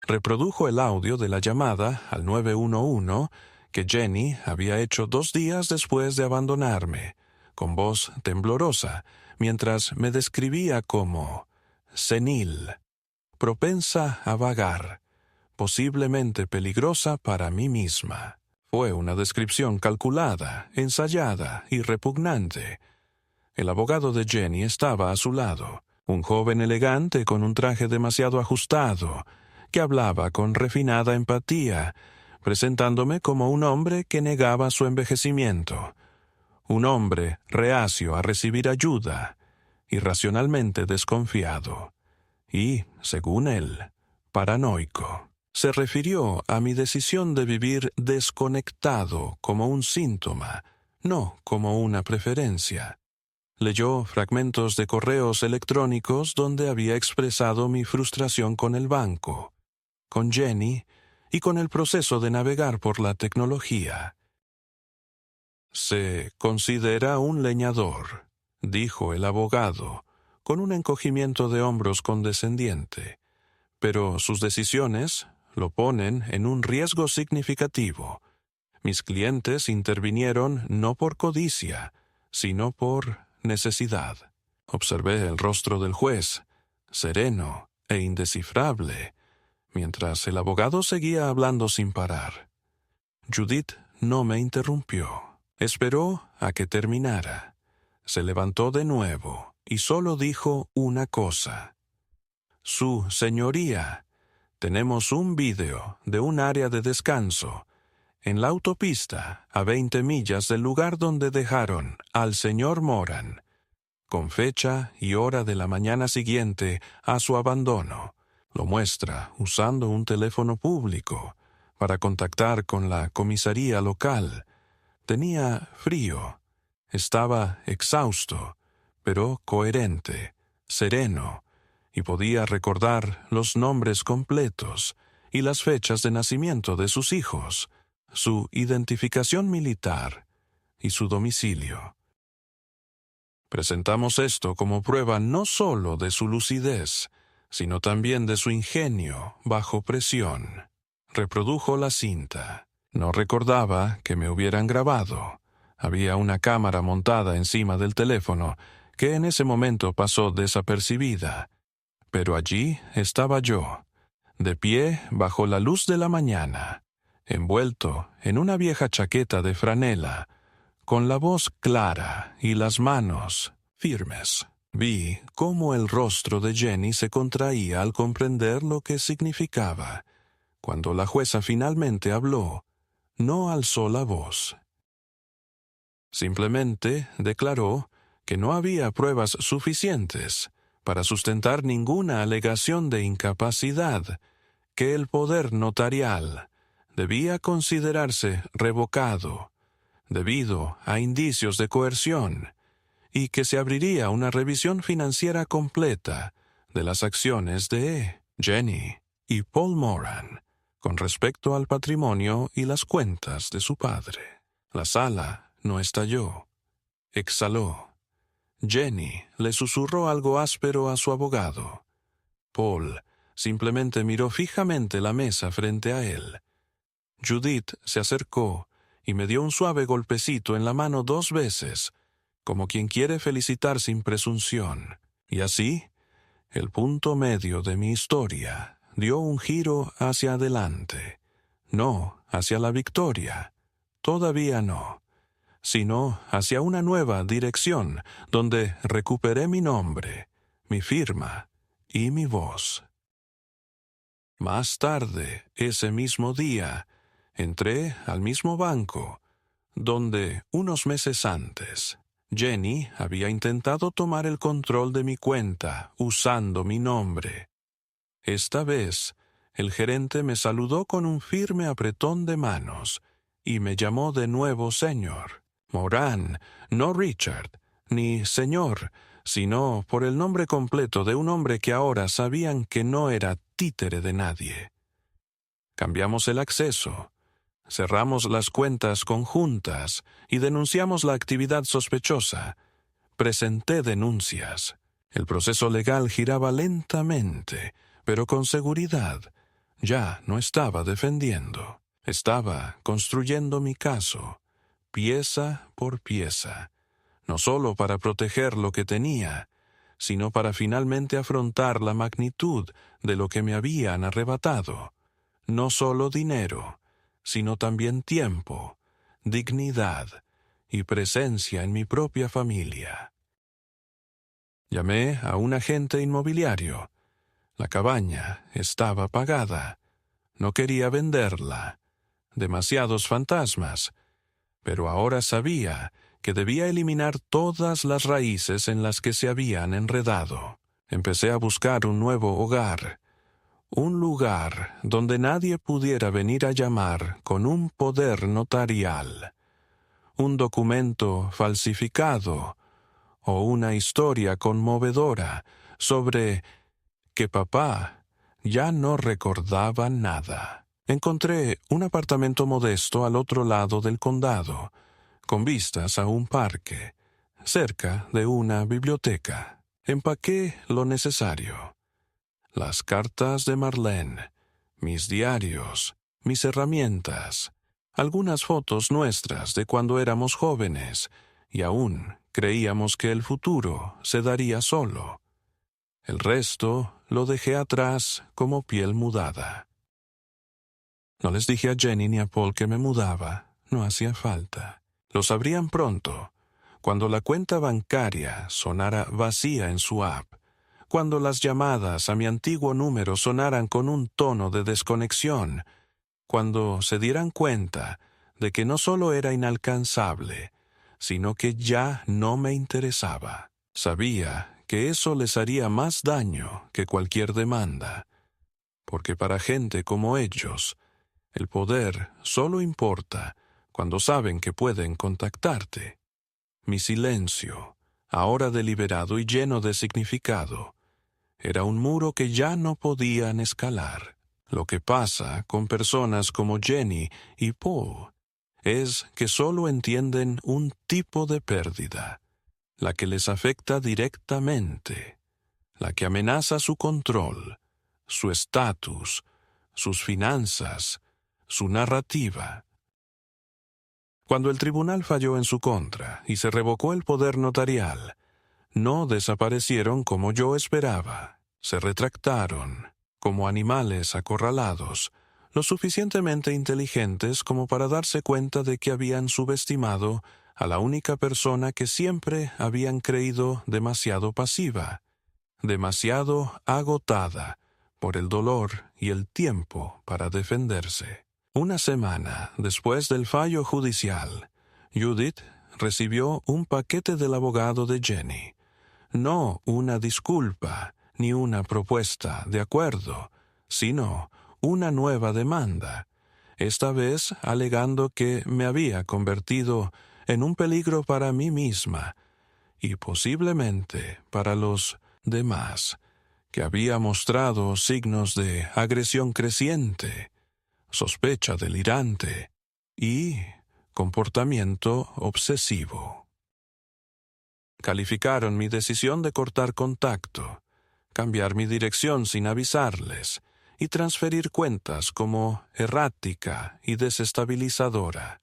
Reprodujo el audio de la llamada al 911 que Jenny había hecho 2 días después de abandonarme, con voz temblorosa, mientras me describía como senil, propensa a vagar, posiblemente peligrosa para mí misma. Fue una descripción calculada, ensayada y repugnante. El abogado de Jenny estaba a su lado, un joven elegante con un traje demasiado ajustado, que hablaba con refinada empatía, presentándome como un hombre que negaba su envejecimiento, un hombre reacio a recibir ayuda, irracionalmente desconfiado y, según él, paranoico. Se refirió a mi decisión de vivir desconectado como un síntoma, no como una preferencia. Leyó fragmentos de correos electrónicos donde había expresado mi frustración con el banco, con Jenny y con el proceso de navegar por la tecnología. Se considera un leñador, dijo el abogado, con un encogimiento de hombros condescendiente, pero sus decisiones lo ponen en un riesgo significativo. Mis clientes intervinieron no por codicia, sino por necesidad. Observé el rostro del juez, sereno e indescifrable, mientras el abogado seguía hablando sin parar. Judith no me interrumpió. Esperó a que terminara. Se levantó de nuevo y solo dijo una cosa. Su señoría, tenemos un vídeo de un área de descanso en la autopista a 20 millas del lugar donde dejaron al señor Moran, con fecha y hora de la mañana siguiente a su abandono. Lo muestra usando un teléfono público para contactar con la comisaría local. Tenía frío, estaba exhausto, pero coherente, sereno, y podía recordar los nombres completos y las fechas de nacimiento de sus hijos, su identificación militar y su domicilio. Presentamos esto como prueba no solo de su lucidez, sino también de su ingenio bajo presión. Reprodujo la cinta. No recordaba que me hubieran grabado. Había una cámara montada encima del teléfono que en ese momento pasó desapercibida. Pero allí estaba yo, de pie bajo la luz de la mañana, envuelto en una vieja chaqueta de franela, con la voz clara y las manos firmes. Vi cómo el rostro de Jenny se contraía al comprender lo que significaba. Cuando la jueza finalmente habló, no alzó la voz. Simplemente declaró que no había pruebas suficientes para sustentar ninguna alegación de incapacidad, que el poder notarial debía considerarse revocado debido a indicios de coerción y que se abriría una revisión financiera completa de las acciones de Jenny y Paul Moran con respecto al patrimonio y las cuentas de su padre. La sala no estalló, exhaló. Jenny le susurró algo áspero a su abogado. Paul simplemente miró fijamente la mesa frente a él. Judith se acercó y me dio un suave golpecito en la mano 2 veces, como quien quiere felicitar sin presunción. Y así, el punto medio de mi historia dio un giro hacia adelante. No hacia la victoria, todavía no, sino hacia una nueva dirección donde recuperé mi nombre, mi firma y mi voz. Más tarde, ese mismo día, entré al mismo banco, donde, unos meses antes, Jenny había intentado tomar el control de mi cuenta usando mi nombre. Esta vez, el gerente me saludó con un firme apretón de manos y me llamó de nuevo señor. Moran, no Richard, ni señor, sino por el nombre completo de un hombre que ahora sabían que no era títere de nadie. Cambiamos el acceso, cerramos las cuentas conjuntas y denunciamos la actividad sospechosa. Presenté denuncias. El proceso legal giraba lentamente, pero con seguridad. Ya no estaba defendiendo. Estaba construyendo mi caso, pieza por pieza, no solo para proteger lo que tenía, sino para finalmente afrontar la magnitud de lo que me habían arrebatado. no solo dinero, sino también tiempo, dignidad y presencia en mi propia familia. Llamé a un agente inmobiliario. La cabaña estaba pagada. No quería venderla. Demasiados fantasmas. Pero ahora sabía que debía eliminar todas las raíces en las que se habían enredado. Empecé a buscar un nuevo hogar, un lugar donde nadie pudiera venir a llamar con un poder notarial, un documento falsificado o una historia conmovedora sobre que papá ya no recordaba nada. Encontré un apartamento modesto al otro lado del condado, con vistas a un parque, cerca de una biblioteca. Empaqué lo necesario: las cartas de Marlene, mis diarios, mis herramientas, algunas fotos nuestras de cuando éramos jóvenes y aún creíamos que el futuro se daría solo. El resto lo dejé atrás como piel mudada. No les dije a Jenny ni a Paul que me mudaba. No hacía falta. Lo sabrían pronto, cuando la cuenta bancaria sonara vacía en su app, cuando las llamadas a mi antiguo número sonaran con un tono de desconexión, cuando se dieran cuenta de que no solo era inalcanzable, sino que ya no me interesaba. Sabía que eso les haría más daño que cualquier demanda, porque para gente como ellos, el poder solo importa cuando saben que pueden contactarte. Mi silencio, ahora deliberado y lleno de significado, era un muro que ya no podían escalar. Lo que pasa con personas como Jenny y Paul es que solo entienden un tipo de pérdida, la que les afecta directamente, la que amenaza su control, su estatus, sus finanzas, su narrativa. Cuando el tribunal falló en su contra y se revocó el poder notarial, no desaparecieron como yo esperaba. Se retractaron, como animales acorralados, lo suficientemente inteligentes como para darse cuenta de que habían subestimado a la única persona que siempre habían creído demasiado pasiva, demasiado agotada por el dolor y el tiempo para defenderse. Una semana después del fallo judicial, Judith recibió un paquete del abogado de Jenny. No una disculpa ni una propuesta de acuerdo, sino una nueva demanda, esta vez alegando que me había convertido en un peligro para mí misma y posiblemente para los demás, que había mostrado signos de agresión creciente, sospecha delirante y comportamiento obsesivo. Calificaron mi decisión de cortar contacto, cambiar mi dirección sin avisarles y transferir cuentas como errática y desestabilizadora,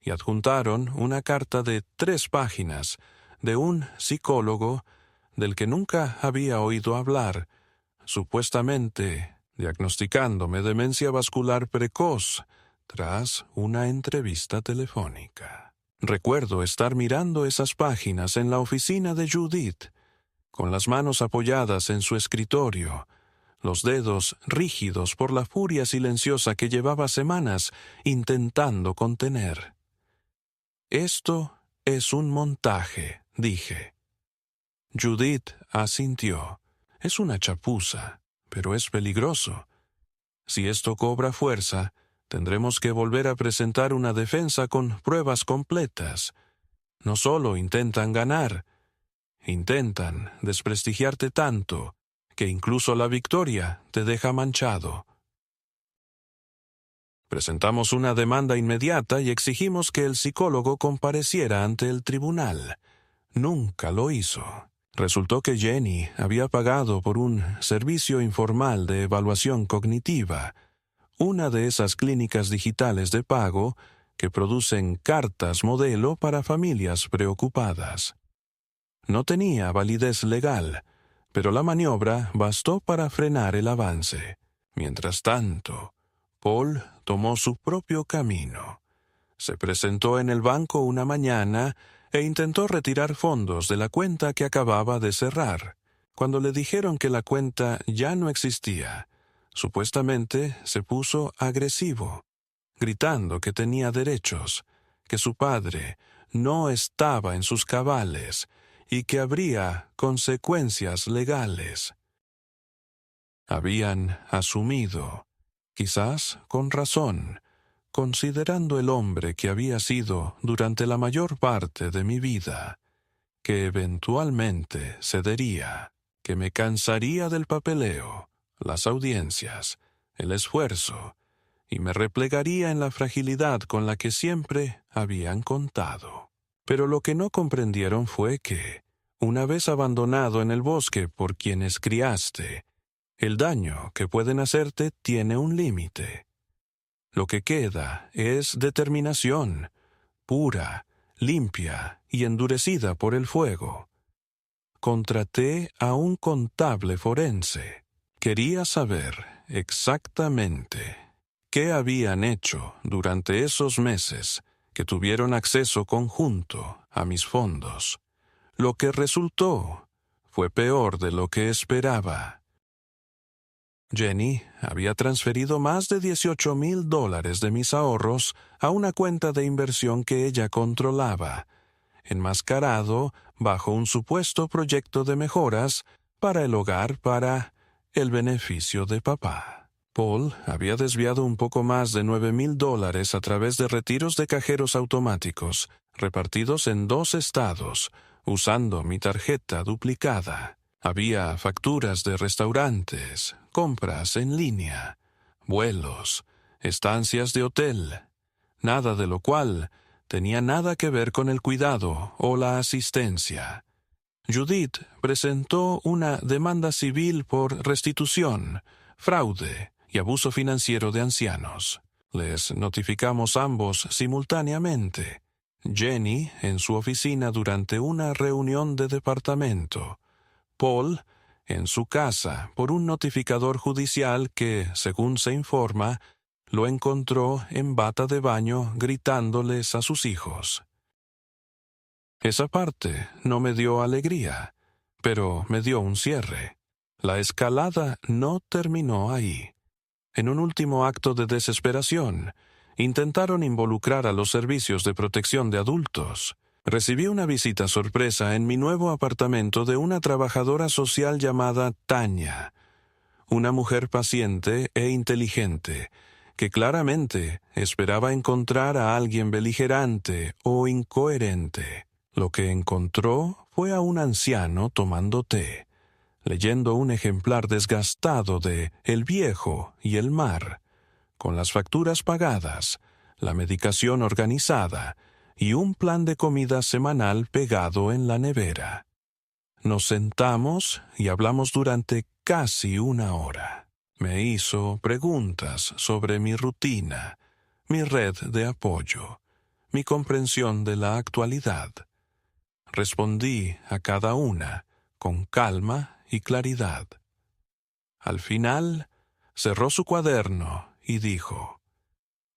y adjuntaron una carta de 3 páginas de un psicólogo del que nunca había oído hablar, supuestamente diagnosticándome demencia vascular precoz tras una entrevista telefónica. Recuerdo estar mirando esas páginas en la oficina de Judith, con las manos apoyadas en su escritorio, los dedos rígidos por la furia silenciosa que llevaba semanas intentando contener. «Esto es un montaje», dije. Judith asintió. «Es una chapuza, pero es peligroso. Si esto cobra fuerza, tendremos que volver a presentar una defensa con pruebas completas. No solo intentan ganar, intentan desprestigiarte tanto que incluso la victoria te deja manchado». Presentamos una demanda inmediata y exigimos que el psicólogo compareciera ante el tribunal. Nunca lo hizo. Resultó que Jenny había pagado por un servicio informal de evaluación cognitiva, una de esas clínicas digitales de pago que producen cartas modelo para familias preocupadas. No tenía validez legal, pero la maniobra bastó para frenar el avance. Mientras tanto, Paul tomó su propio camino. Se presentó en el banco una mañana e intentó retirar fondos de la cuenta que acababa de cerrar. Cuando le dijeron que la cuenta ya no existía, supuestamente se puso agresivo, gritando que tenía derechos, que su padre no estaba en sus cabales y que habría consecuencias legales. Habían asumido, quizás con razón, considerando el hombre que había sido durante la mayor parte de mi vida, que eventualmente cedería, que me cansaría del papeleo, las audiencias, el esfuerzo, y me replegaría en la fragilidad con la que siempre habían contado. Pero lo que no comprendieron fue que, una vez abandonado en el bosque por quienes criaste, el daño que pueden hacerte tiene un límite. Lo que queda es determinación, pura, limpia y endurecida por el fuego. Contraté a un contable forense. Quería saber exactamente qué habían hecho durante esos meses que tuvieron acceso conjunto a mis fondos. Lo que resultó fue peor de lo que esperaba. Jenny había transferido más de $18,000 de mis ahorros a una cuenta de inversión que ella controlaba, enmascarado bajo un supuesto proyecto de mejoras para el hogar para el beneficio de papá. Paul había desviado un poco más de $9,000 a través de retiros de cajeros automáticos, repartidos en 2 estados, usando mi tarjeta duplicada. Había facturas de restaurantes, compras en línea, vuelos, estancias de hotel, nada de lo cual tenía nada que ver con el cuidado o la asistencia. Judith presentó una demanda civil por restitución, fraude y abuso financiero de ancianos. Les notificamos ambos simultáneamente. Jenny en su oficina durante una reunión de departamento. Paul en su casa por un notificador judicial que, según se informa, lo encontró en bata de baño gritándoles a sus hijos. Esa parte no me dio alegría, pero me dio un cierre. La escalada no terminó ahí. En un último acto de desesperación, intentaron involucrar a los servicios de protección de adultos. Recibí una visita sorpresa en mi nuevo apartamento de una trabajadora social llamada Tanya, una mujer paciente e inteligente, que claramente esperaba encontrar a alguien beligerante o incoherente. Lo que encontró fue a un anciano tomando té, leyendo un ejemplar desgastado de El Viejo y el Mar, con las facturas pagadas, la medicación organizada y un plan de comida semanal pegado en la nevera. Nos sentamos y hablamos durante casi 1 hora. Me hizo preguntas sobre mi rutina, mi red de apoyo, mi comprensión de la actualidad. Respondí a cada una con calma y claridad. Al final, cerró su cuaderno y dijo: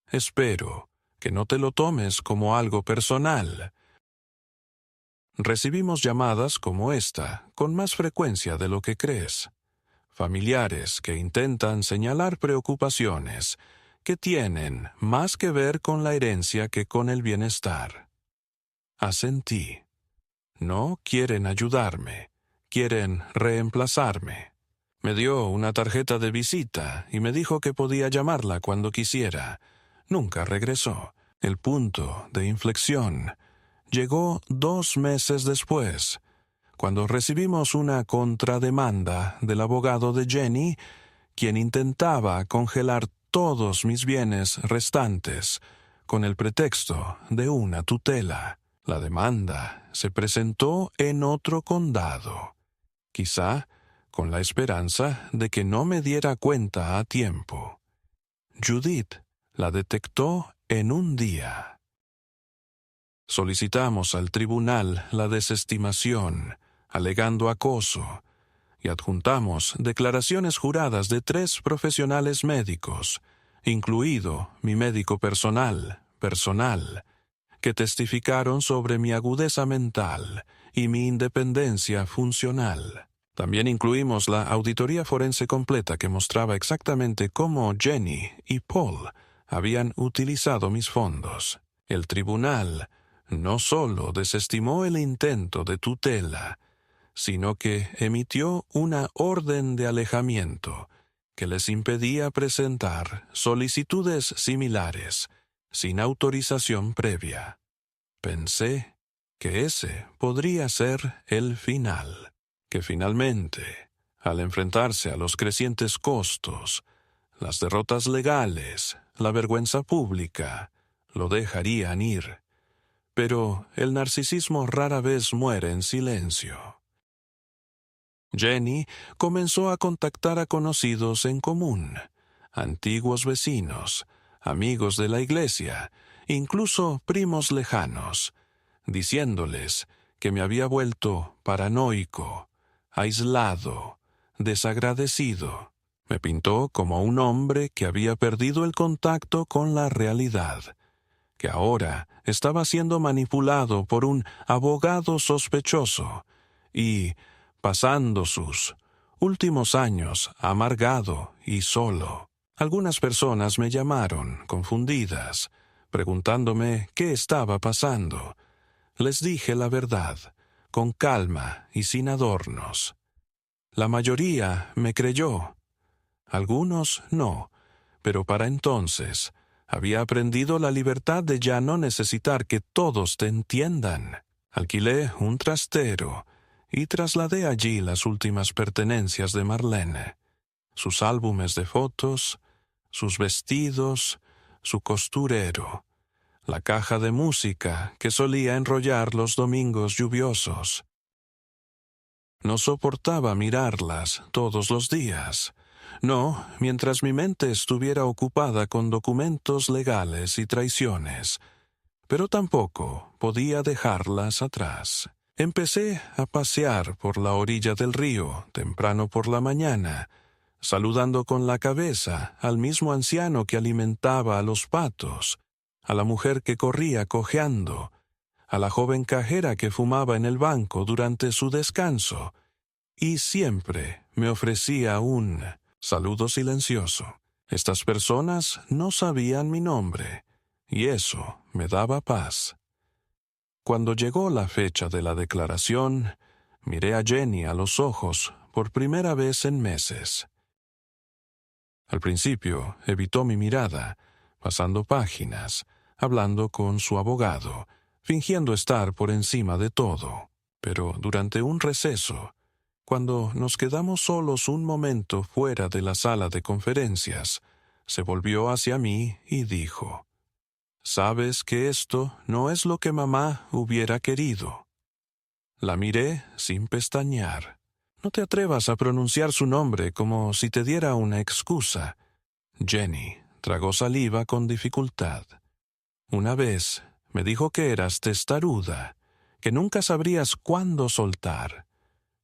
«Espero que no te lo tomes como algo personal». Recibimos llamadas como esta con más frecuencia de lo que crees. Familiares que intentan señalar preocupaciones que tienen más que ver con la herencia que con el bienestar. Asentí. No quieren ayudarme, quieren reemplazarme. Me dio una tarjeta de visita y me dijo que podía llamarla cuando quisiera. Nunca regresó. El punto de inflexión llegó 2 meses después, cuando recibimos una contrademanda del abogado de Jenny, quien intentaba congelar todos mis bienes restantes con el pretexto de una tutela. La demanda se presentó en otro condado, quizá con la esperanza de que no me diera cuenta a tiempo. Judith la detectó en un día. Solicitamos al tribunal la desestimación, alegando acoso, y adjuntamos declaraciones juradas de 3 profesionales médicos, incluido mi médico personal, que testificaron sobre mi agudeza mental y mi independencia funcional. También incluimos la auditoría forense completa que mostraba exactamente cómo Jenny y Paul habían utilizado mis fondos. El tribunal no solo desestimó el intento de tutela, sino que emitió una orden de alejamiento que les impedía presentar solicitudes similares sin autorización previa. Pensé que ese podría ser el final, que finalmente, al enfrentarse a los crecientes costos, las derrotas legales, la vergüenza pública, lo dejarían ir. Pero el narcisismo rara vez muere en silencio. Jenny comenzó a contactar a conocidos en común, antiguos vecinos, amigos de la iglesia, incluso primos lejanos, diciéndoles que me había vuelto paranoico, aislado, desagradecido. Me pintó como un hombre que había perdido el contacto con la realidad, que ahora estaba siendo manipulado por un abogado sospechoso y pasando sus últimos años amargado y solo. Algunas personas me llamaron, confundidas, preguntándome qué estaba pasando. Les dije la verdad, con calma y sin adornos. La mayoría me creyó. Algunos no, pero para entonces había aprendido la libertad de ya no necesitar que todos te entiendan. Alquilé un trastero y trasladé allí las últimas pertenencias de Marlene, sus álbumes de fotos, sus vestidos, su costurero, la caja de música que solía enrollar los domingos lluviosos. No soportaba mirarlas todos los días. No, mientras mi mente estuviera ocupada con documentos legales y traiciones, pero tampoco podía dejarlas atrás. Empecé a pasear por la orilla del río temprano por la mañana, saludando con la cabeza al mismo anciano que alimentaba a los patos, a la mujer que corría cojeando, a la joven cajera que fumaba en el banco durante su descanso, y siempre me ofrecía un saludo silencioso. Estas personas no sabían mi nombre, y eso me daba paz. Cuando llegó la fecha de la declaración, miré a Jenny a los ojos por primera vez en meses. Al principio evitó mi mirada, pasando páginas, hablando con su abogado, fingiendo estar por encima de todo. Pero durante un receso, cuando nos quedamos solos un momento fuera de la sala de conferencias, se volvió hacia mí y dijo: «Sabes que esto no es lo que mamá hubiera querido». La miré sin pestañear. «No te atrevas a pronunciar su nombre como si te diera una excusa». Jenny tragó saliva con dificultad. «Una vez me dijo que eras testaruda, que nunca sabrías cuándo soltar».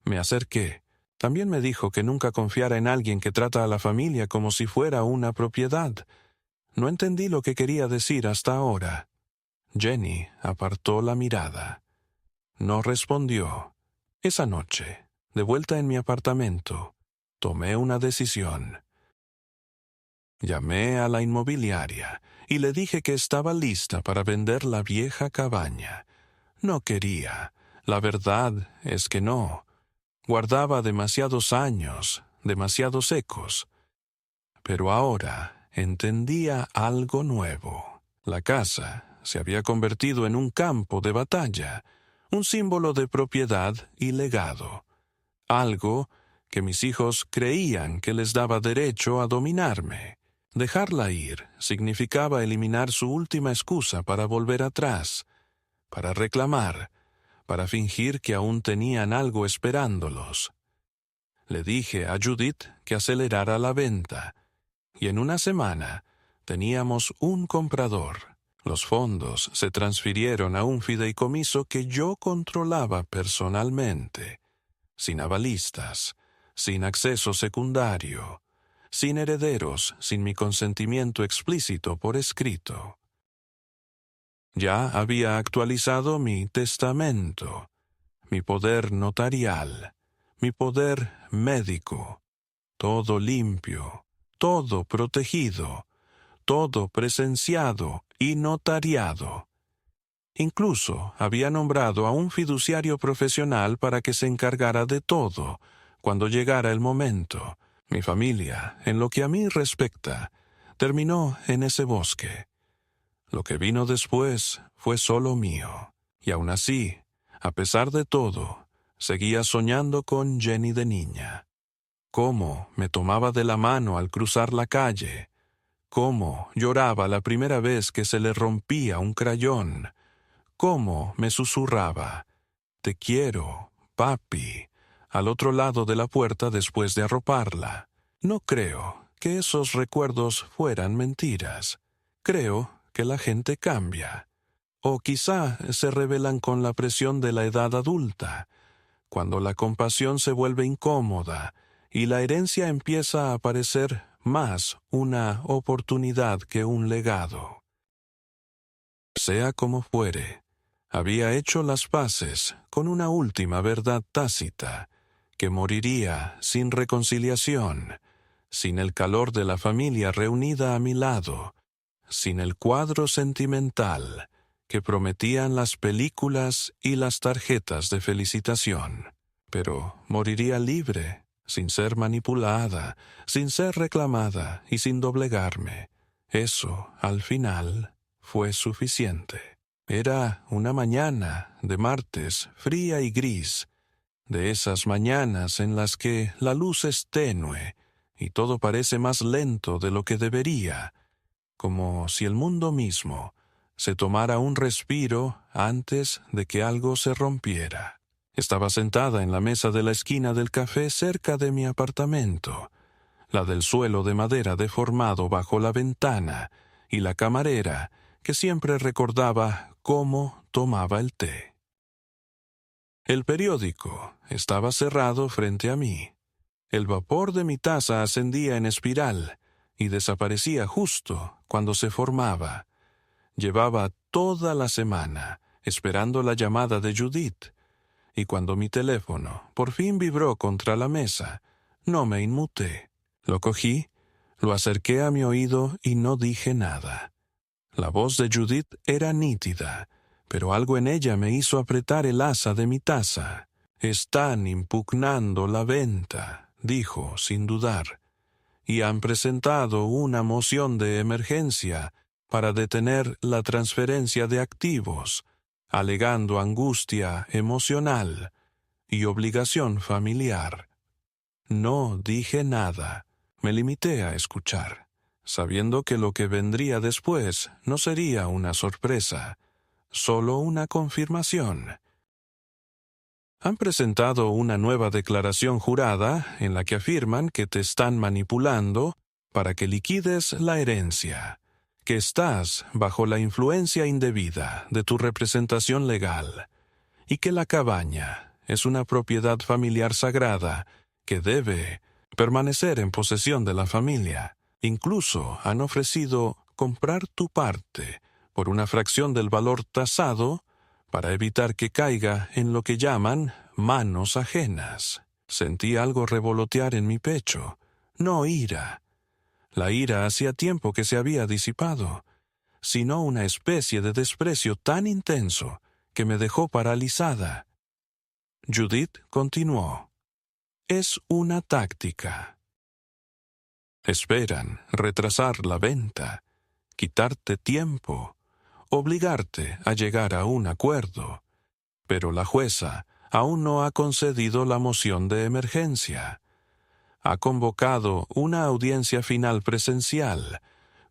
Me acerqué. También me dijo que nunca confiara en alguien que trata a la familia como si fuera una propiedad. No entendí lo que quería decir hasta ahora. Jenny apartó la mirada. No respondió. Esa noche, de vuelta en mi apartamento, tomé una decisión. Llamé a la inmobiliaria y le dije que estaba lista para vender la vieja cabaña. No quería. La verdad es que no. Guardaba demasiados años, demasiado secos. Pero ahora entendía algo nuevo. La casa se había convertido en un campo de batalla, un símbolo de propiedad y legado. Algo que mis hijos creían que les daba derecho a dominarme. Dejarla ir significaba eliminar su última excusa para volver atrás, para reclamar, para fingir que aún tenían algo esperándolos. Le dije a Judith que acelerara la venta, y en una semana teníamos un comprador. Los fondos se transfirieron a un fideicomiso que yo controlaba personalmente, sin avalistas, sin acceso secundario. sin herederos, sin mi consentimiento explícito por escrito. Ya había actualizado mi testamento, mi poder notarial, mi poder médico, todo limpio, todo protegido, todo presenciado y notariado. Incluso había nombrado a un fiduciario profesional para que se encargara de todo, cuando llegara el momento. Mi familia, en lo que a mí respecta, terminó en ese bosque. Lo que vino después fue solo mío, y aún así, a pesar de todo, seguía soñando con Jenny de niña. Cómo me tomaba de la mano al cruzar la calle, cómo lloraba la primera vez que se le rompía un crayón, cómo me susurraba, «Te quiero, papi», al otro lado de la puerta después de arroparla. No creo que esos recuerdos fueran mentiras. Creo que la gente cambia. O quizá se revelan con la presión de la edad adulta, cuando la compasión se vuelve incómoda y la herencia empieza a parecer más una oportunidad que un legado. Sea como fuere, había hecho las paces con una última verdad tácita, que moriría sin reconciliación, sin el calor de la familia reunida a mi lado, sin el cuadro sentimental que prometían las películas y las tarjetas de felicitación. Pero moriría libre, sin ser manipulada, sin ser reclamada y sin doblegarme. Eso, al final, fue suficiente. Era una mañana de martes fría y gris, de esas mañanas en las que la luz es tenue y todo parece más lento de lo que debería, como si el mundo mismo se tomara un respiro antes de que algo se rompiera. Estaba sentada en la mesa de la esquina del café cerca de mi apartamento, la del suelo de madera deformado bajo la ventana y la camarera que siempre recordaba cómo tomaba el té. El periódico estaba cerrado frente a mí. El vapor de mi taza ascendía en espiral y desaparecía justo cuando se formaba. Llevaba toda la semana esperando la llamada de Judith, y cuando mi teléfono por fin vibró contra la mesa, no me inmuté. Lo cogí, lo acerqué a mi oído y no dije nada. La voz de Judith era nítida, pero algo en ella me hizo apretar el asa de mi taza. «Están impugnando la venta», dijo sin dudar, «y han presentado una moción de emergencia para detener la transferencia de activos, alegando angustia emocional y obligación familiar». No dije nada, me limité a escuchar, sabiendo que lo que vendría después no sería una sorpresa, solo una confirmación. Han presentado una nueva declaración jurada en la que afirman que te están manipulando para que liquides la herencia, que estás bajo la influencia indebida de tu representación legal y que la cabaña es una propiedad familiar sagrada que debe permanecer en posesión de la familia. Incluso han ofrecido comprar tu parte por una fracción del valor tasado para evitar que caiga en lo que llaman manos ajenas. Sentí algo revolotear en mi pecho, no ira. La ira hacía tiempo que se había disipado, sino una especie de desprecio tan intenso que me dejó paralizada. Judith continuó. Es una táctica. Esperan retrasar la venta, quitarte tiempo, obligarte a llegar a un acuerdo. Pero la jueza aún no ha concedido la moción de emergencia. Ha convocado una audiencia final presencial,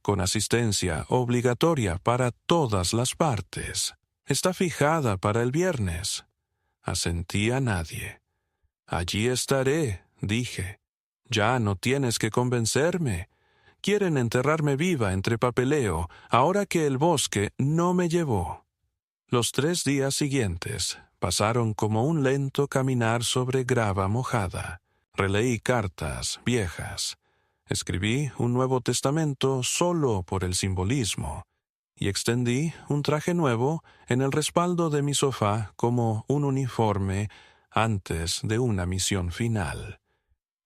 con asistencia obligatoria para todas las partes. Está fijada para el viernes. Asentí a nadie. Allí estaré, dije. Ya no tienes que convencerme. Quieren enterrarme viva entre papeleo, ahora que el bosque no me llevó. Los 3 días siguientes pasaron como un lento caminar sobre grava mojada. Releí cartas viejas. Escribí un Nuevo Testamento solo por el simbolismo, y extendí un traje nuevo en el respaldo de mi sofá como un uniforme antes de una misión final.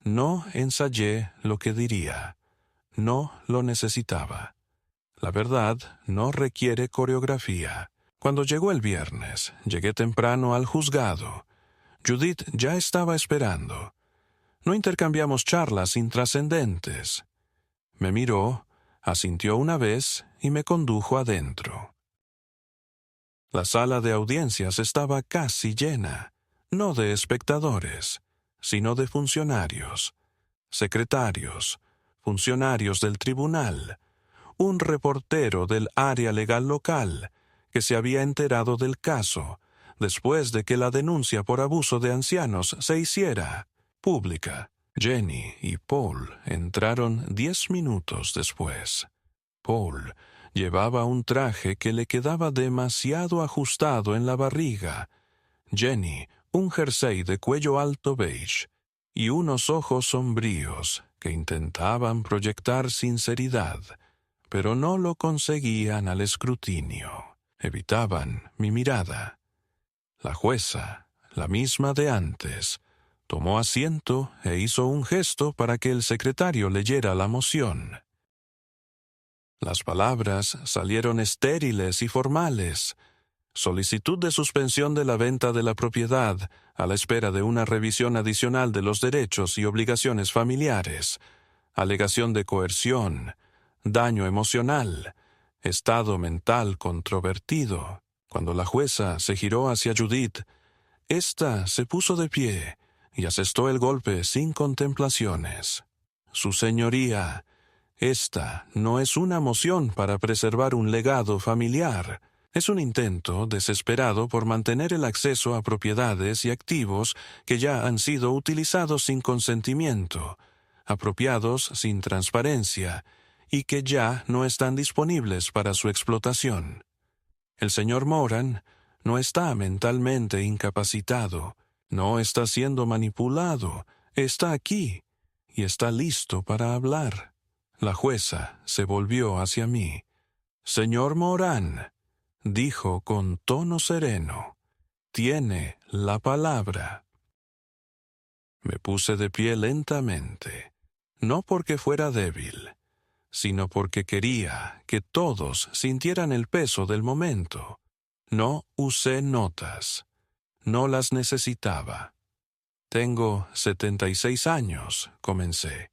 No ensayé lo que diría. No lo necesitaba. La verdad no requiere coreografía. Cuando llegó el viernes, llegué temprano al juzgado. Judith ya estaba esperando. No intercambiamos charlas intrascendentes. Me miró, asintió una vez y me condujo adentro. La sala de audiencias estaba casi llena, no de espectadores, sino de funcionarios, secretarios, funcionarios del tribunal, un reportero del área legal local que se había enterado del caso después de que la denuncia por abuso de ancianos se hiciera pública. Jenny y Paul entraron 10 minutos después. Paul llevaba un traje que le quedaba demasiado ajustado en la barriga. Jenny, un jersey de cuello alto beige y unos ojos sombríos que intentaban proyectar sinceridad, pero no lo conseguían al escrutinio. Evitaban mi mirada. La jueza, la misma de antes, tomó asiento e hizo un gesto para que el secretario leyera la moción. Las palabras salieron estériles y formales. Solicitud de suspensión de la venta de la propiedad a la espera de una revisión adicional de los derechos y obligaciones familiares. Alegación de coerción, daño emocional, estado mental controvertido. Cuando la jueza se giró hacia Judith, ésta se puso de pie y asestó el golpe sin contemplaciones. Su señoría, esta no es una moción para preservar un legado familiar. Es un intento desesperado por mantener el acceso a propiedades y activos que ya han sido utilizados sin consentimiento, apropiados sin transparencia y que ya no están disponibles para su explotación. El señor Moran no está mentalmente incapacitado, no está siendo manipulado, está aquí y está listo para hablar. La jueza se volvió hacia mí. «Señor Moran», dijo con tono sereno, «tiene la palabra». Me puse de pie lentamente, no porque fuera débil, sino porque quería que todos sintieran el peso del momento. No usé notas, no las necesitaba. Tengo 76 años, comencé,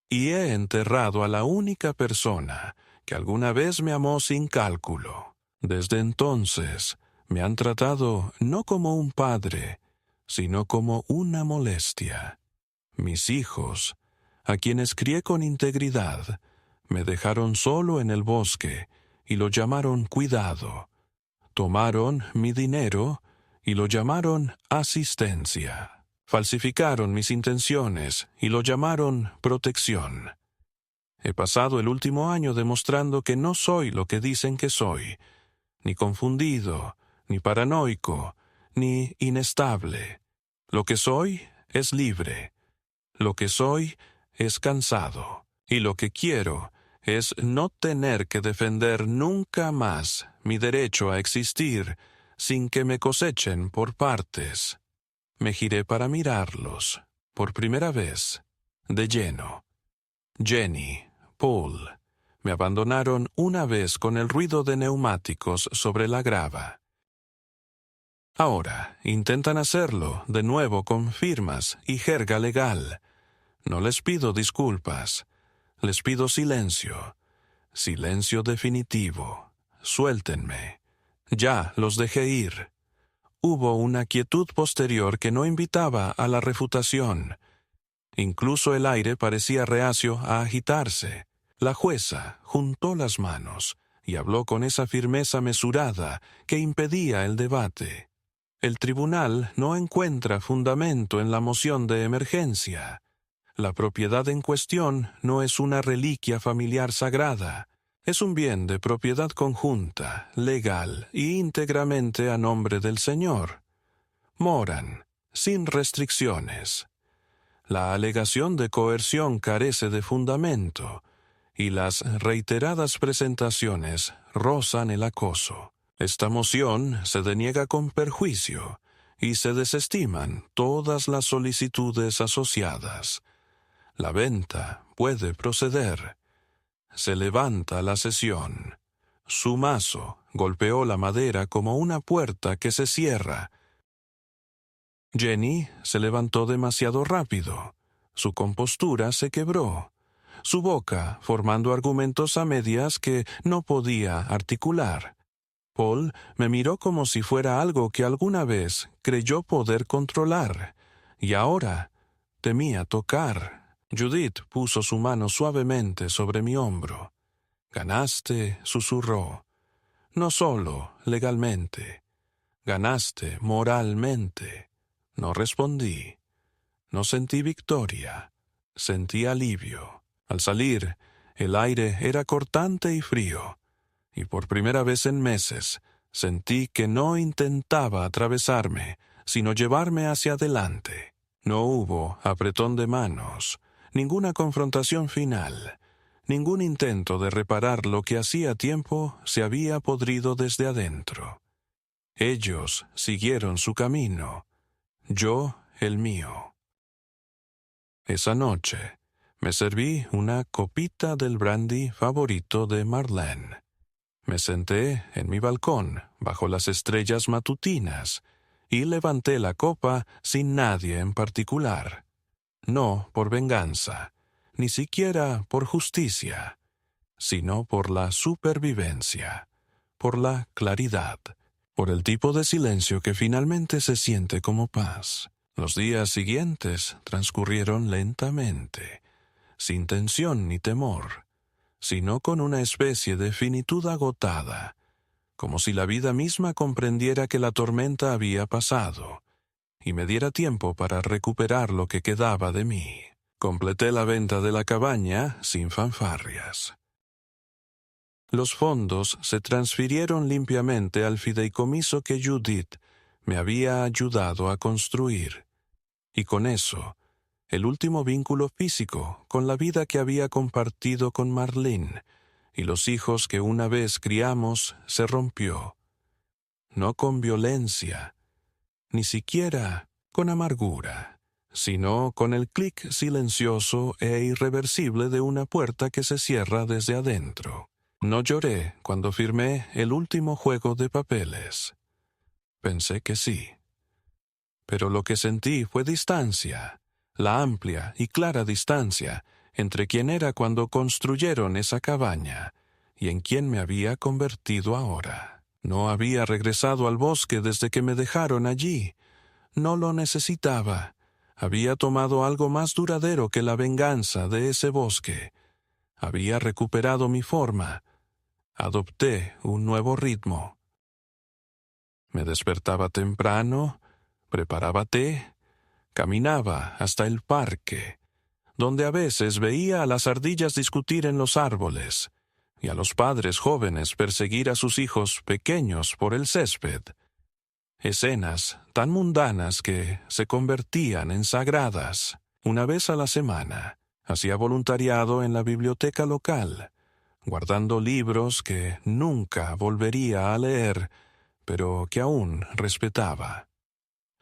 y he enterrado a la única persona que alguna vez me amó sin cálculo. Desde entonces me han tratado no como un padre, sino como una molestia. Mis hijos, a quienes crié con integridad, me dejaron solo en el bosque y lo llamaron cuidado. Tomaron mi dinero y lo llamaron asistencia. Falsificaron mis intenciones y lo llamaron protección. He pasado el último año demostrando que no soy lo que dicen que soy, ni confundido, ni paranoico, ni inestable. Lo que soy es libre. Lo que soy es cansado. Y lo que quiero es no tener que defender nunca más mi derecho a existir sin que me cosechen por partes. Me giré para mirarlos, por primera vez, de lleno. Jenny, Paul, me abandonaron una vez con el ruido de neumáticos sobre la grava. Ahora intentan hacerlo de nuevo con firmas y jerga legal. No les pido disculpas, les pido silencio. Silencio definitivo. Suéltenme. Ya los dejé ir. Hubo una quietud posterior que no invitaba a la refutación. Incluso el aire parecía reacio a agitarse. La jueza juntó las manos y habló con esa firmeza mesurada que impedía el debate. El tribunal no encuentra fundamento en la moción de emergencia. La propiedad en cuestión no es una reliquia familiar sagrada. Es un bien de propiedad conjunta, legal y íntegramente a nombre del Señor. Moran, sin restricciones. La alegación de coerción carece de fundamento, y las reiteradas presentaciones rozan el acoso. Esta moción se deniega con perjuicio, y se desestiman todas las solicitudes asociadas. La venta puede proceder. Se levanta la sesión. Su mazo golpeó la madera como una puerta que se cierra. Jenny se levantó demasiado rápido. Su compostura se quebró. Su boca formando argumentos a medias que no podía articular. Paul me miró como si fuera algo que alguna vez creyó poder controlar, y ahora temía tocar. Judith puso su mano suavemente sobre mi hombro. «Ganaste», susurró. «No solo legalmente. Ganaste moralmente». No respondí. No sentí victoria. Sentí alivio. Al salir, el aire era cortante y frío, y por primera vez en meses sentí que no intentaba atravesarme, sino llevarme hacia adelante. No hubo apretón de manos, ninguna confrontación final, ningún intento de reparar lo que hacía tiempo se había podrido desde adentro. Ellos siguieron su camino, yo el mío. Esa noche me serví una copita del brandy favorito de Marlene. Me senté en mi balcón bajo las estrellas matutinas y levanté la copa sin nadie en particular. No por venganza, ni siquiera por justicia, sino por la supervivencia, por la claridad, por el tipo de silencio que finalmente se siente como paz. Los días siguientes transcurrieron lentamente, sin tensión ni temor, sino con una especie de finitud agotada, como si la vida misma comprendiera que la tormenta había pasado, y me diera tiempo para recuperar lo que quedaba de mí. Completé la venta de la cabaña sin fanfarrias. Los fondos se transfirieron limpiamente al fideicomiso que Judith me había ayudado a construir, y con eso, el último vínculo físico con la vida que había compartido con Marlene y los hijos que una vez criamos se rompió. No con violencia, ni siquiera con amargura, sino con el clic silencioso e irreversible de una puerta que se cierra desde adentro. No lloré cuando firmé el último juego de papeles. Pensé que sí. Pero lo que sentí fue distancia, la amplia y clara distancia entre quien era cuando construyeron esa cabaña y en quien me había convertido ahora. No había regresado al bosque desde que me dejaron allí. No lo necesitaba. Había tomado algo más duradero que la venganza de ese bosque. Había recuperado mi forma. Adopté un nuevo ritmo. Me despertaba temprano, preparaba té, caminaba hasta el parque, donde a veces veía a las ardillas discutir en los árboles y a los padres jóvenes perseguir a sus hijos pequeños por el césped. Escenas tan mundanas que se convertían en sagradas. Una vez a la semana, hacía voluntariado en la biblioteca local, guardando libros que nunca volvería a leer, pero que aún respetaba.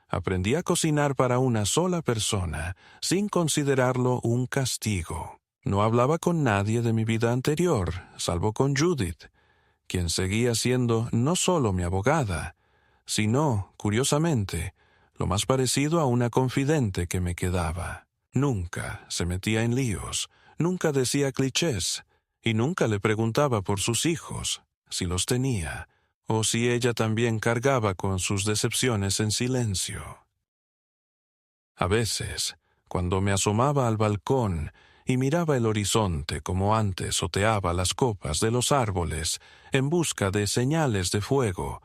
Aprendí a cocinar para una sola persona, sin considerarlo un castigo. No hablaba con nadie de mi vida anterior, salvo con Judith, quien seguía siendo no solo mi abogada, sino, curiosamente, lo más parecido a una confidente que me quedaba. Nunca se metía en líos, nunca decía clichés, y nunca le preguntaba por sus hijos, si los tenía, o si ella también cargaba con sus decepciones en silencio. A veces, cuando me asomaba al balcón y miraba el horizonte como antes oteaba las copas de los árboles en busca de señales de fuego,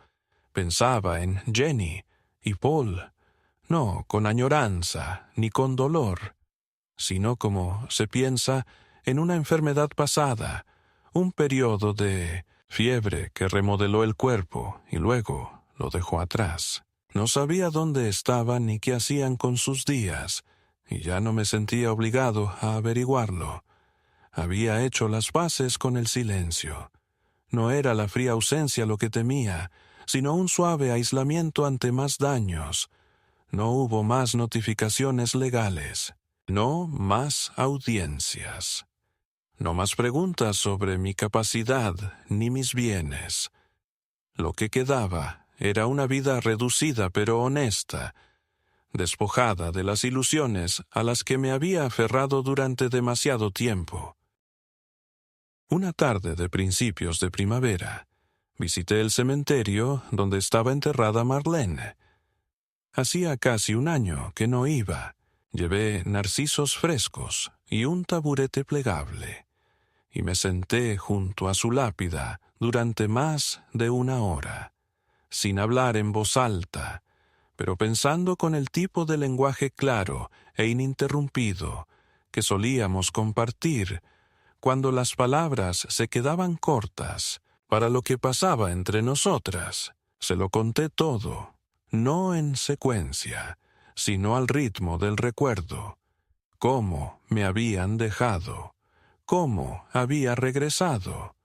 pensaba en Jenny y Paul, no con añoranza ni con dolor, sino como se piensa en una enfermedad pasada, un periodo de fiebre que remodeló el cuerpo y luego lo dejó atrás. No sabía dónde estaban ni qué hacían con sus días, y ya no me sentía obligado a averiguarlo. Había hecho las paces con el silencio. No era la fría ausencia lo que temía, sino un suave aislamiento ante más daños. No hubo más notificaciones legales, no más audiencias, no más preguntas sobre mi capacidad ni mis bienes. Lo que quedaba era una vida reducida pero honesta, despojada de las ilusiones a las que me había aferrado durante demasiado tiempo. Una tarde de principios de primavera, visité el cementerio donde estaba enterrada Marlene. Hacía casi un año que no iba. Llevé narcisos frescos y un taburete plegable, y me senté junto a su lápida durante más de una hora, sin hablar en voz alta, pero pensando con el tipo de lenguaje claro e ininterrumpido que solíamos compartir cuando las palabras se quedaban cortas para lo que pasaba entre nosotras. Se lo conté todo, no en secuencia, sino al ritmo del recuerdo. Cómo me habían dejado, cómo había regresado,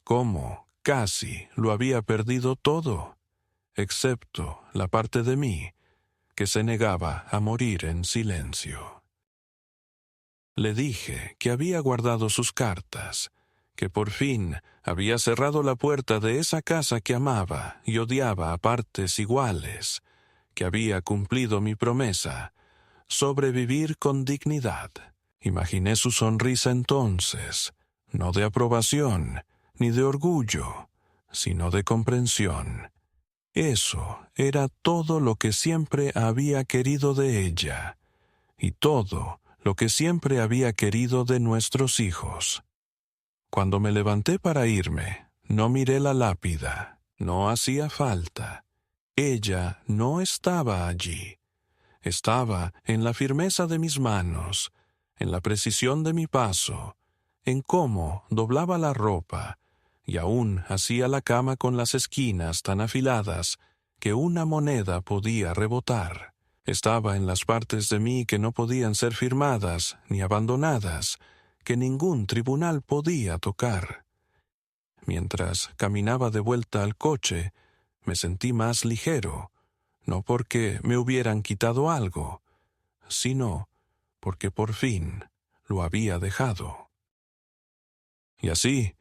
cómo casi lo había perdido todo, excepto la parte de mí que se negaba a morir en silencio. Le dije que había guardado sus cartas, que por fin había cerrado la puerta de esa casa que amaba y odiaba a partes iguales, que había cumplido mi promesa, sobrevivir con dignidad. Imaginé su sonrisa entonces, no de aprobación ni de orgullo, sino de comprensión. Eso era todo lo que siempre había querido de ella, y todo lo que siempre había querido de nuestros hijos. Cuando me levanté para irme, no miré la lápida, no hacía falta. Ella no estaba allí. Estaba en la firmeza de mis manos, en la precisión de mi paso, en cómo doblaba la ropa, y aún hacía la cama con las esquinas tan afiladas que una moneda podía rebotar. Estaba en las partes de mí que no podían ser firmadas ni abandonadas, que ningún tribunal podía tocar. Mientras caminaba de vuelta al coche, me sentí más ligero, no porque me hubieran quitado algo, sino porque por fin lo había dejado. Y así,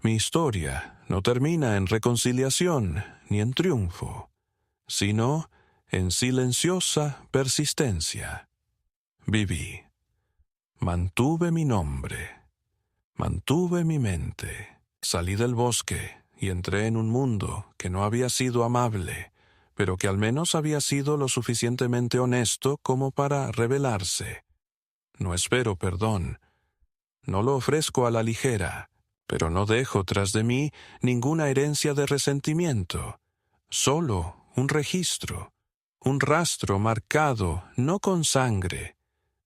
mi historia no termina en reconciliación ni en triunfo, sino en silenciosa persistencia. Viví. Mantuve mi nombre. Mantuve mi mente. Salí del bosque y entré en un mundo que no había sido amable, pero que al menos había sido lo suficientemente honesto como para rebelarse. No espero perdón. No lo ofrezco a la ligera, pero no dejo tras de mí ninguna herencia de resentimiento. Solo un registro, un rastro marcado no con sangre,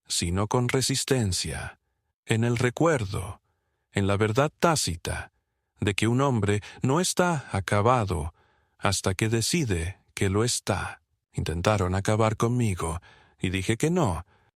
sino con resistencia, en el recuerdo, en la verdad tácita, de que un hombre no está acabado hasta que decide que lo está. Intentaron acabar conmigo, y dije que no,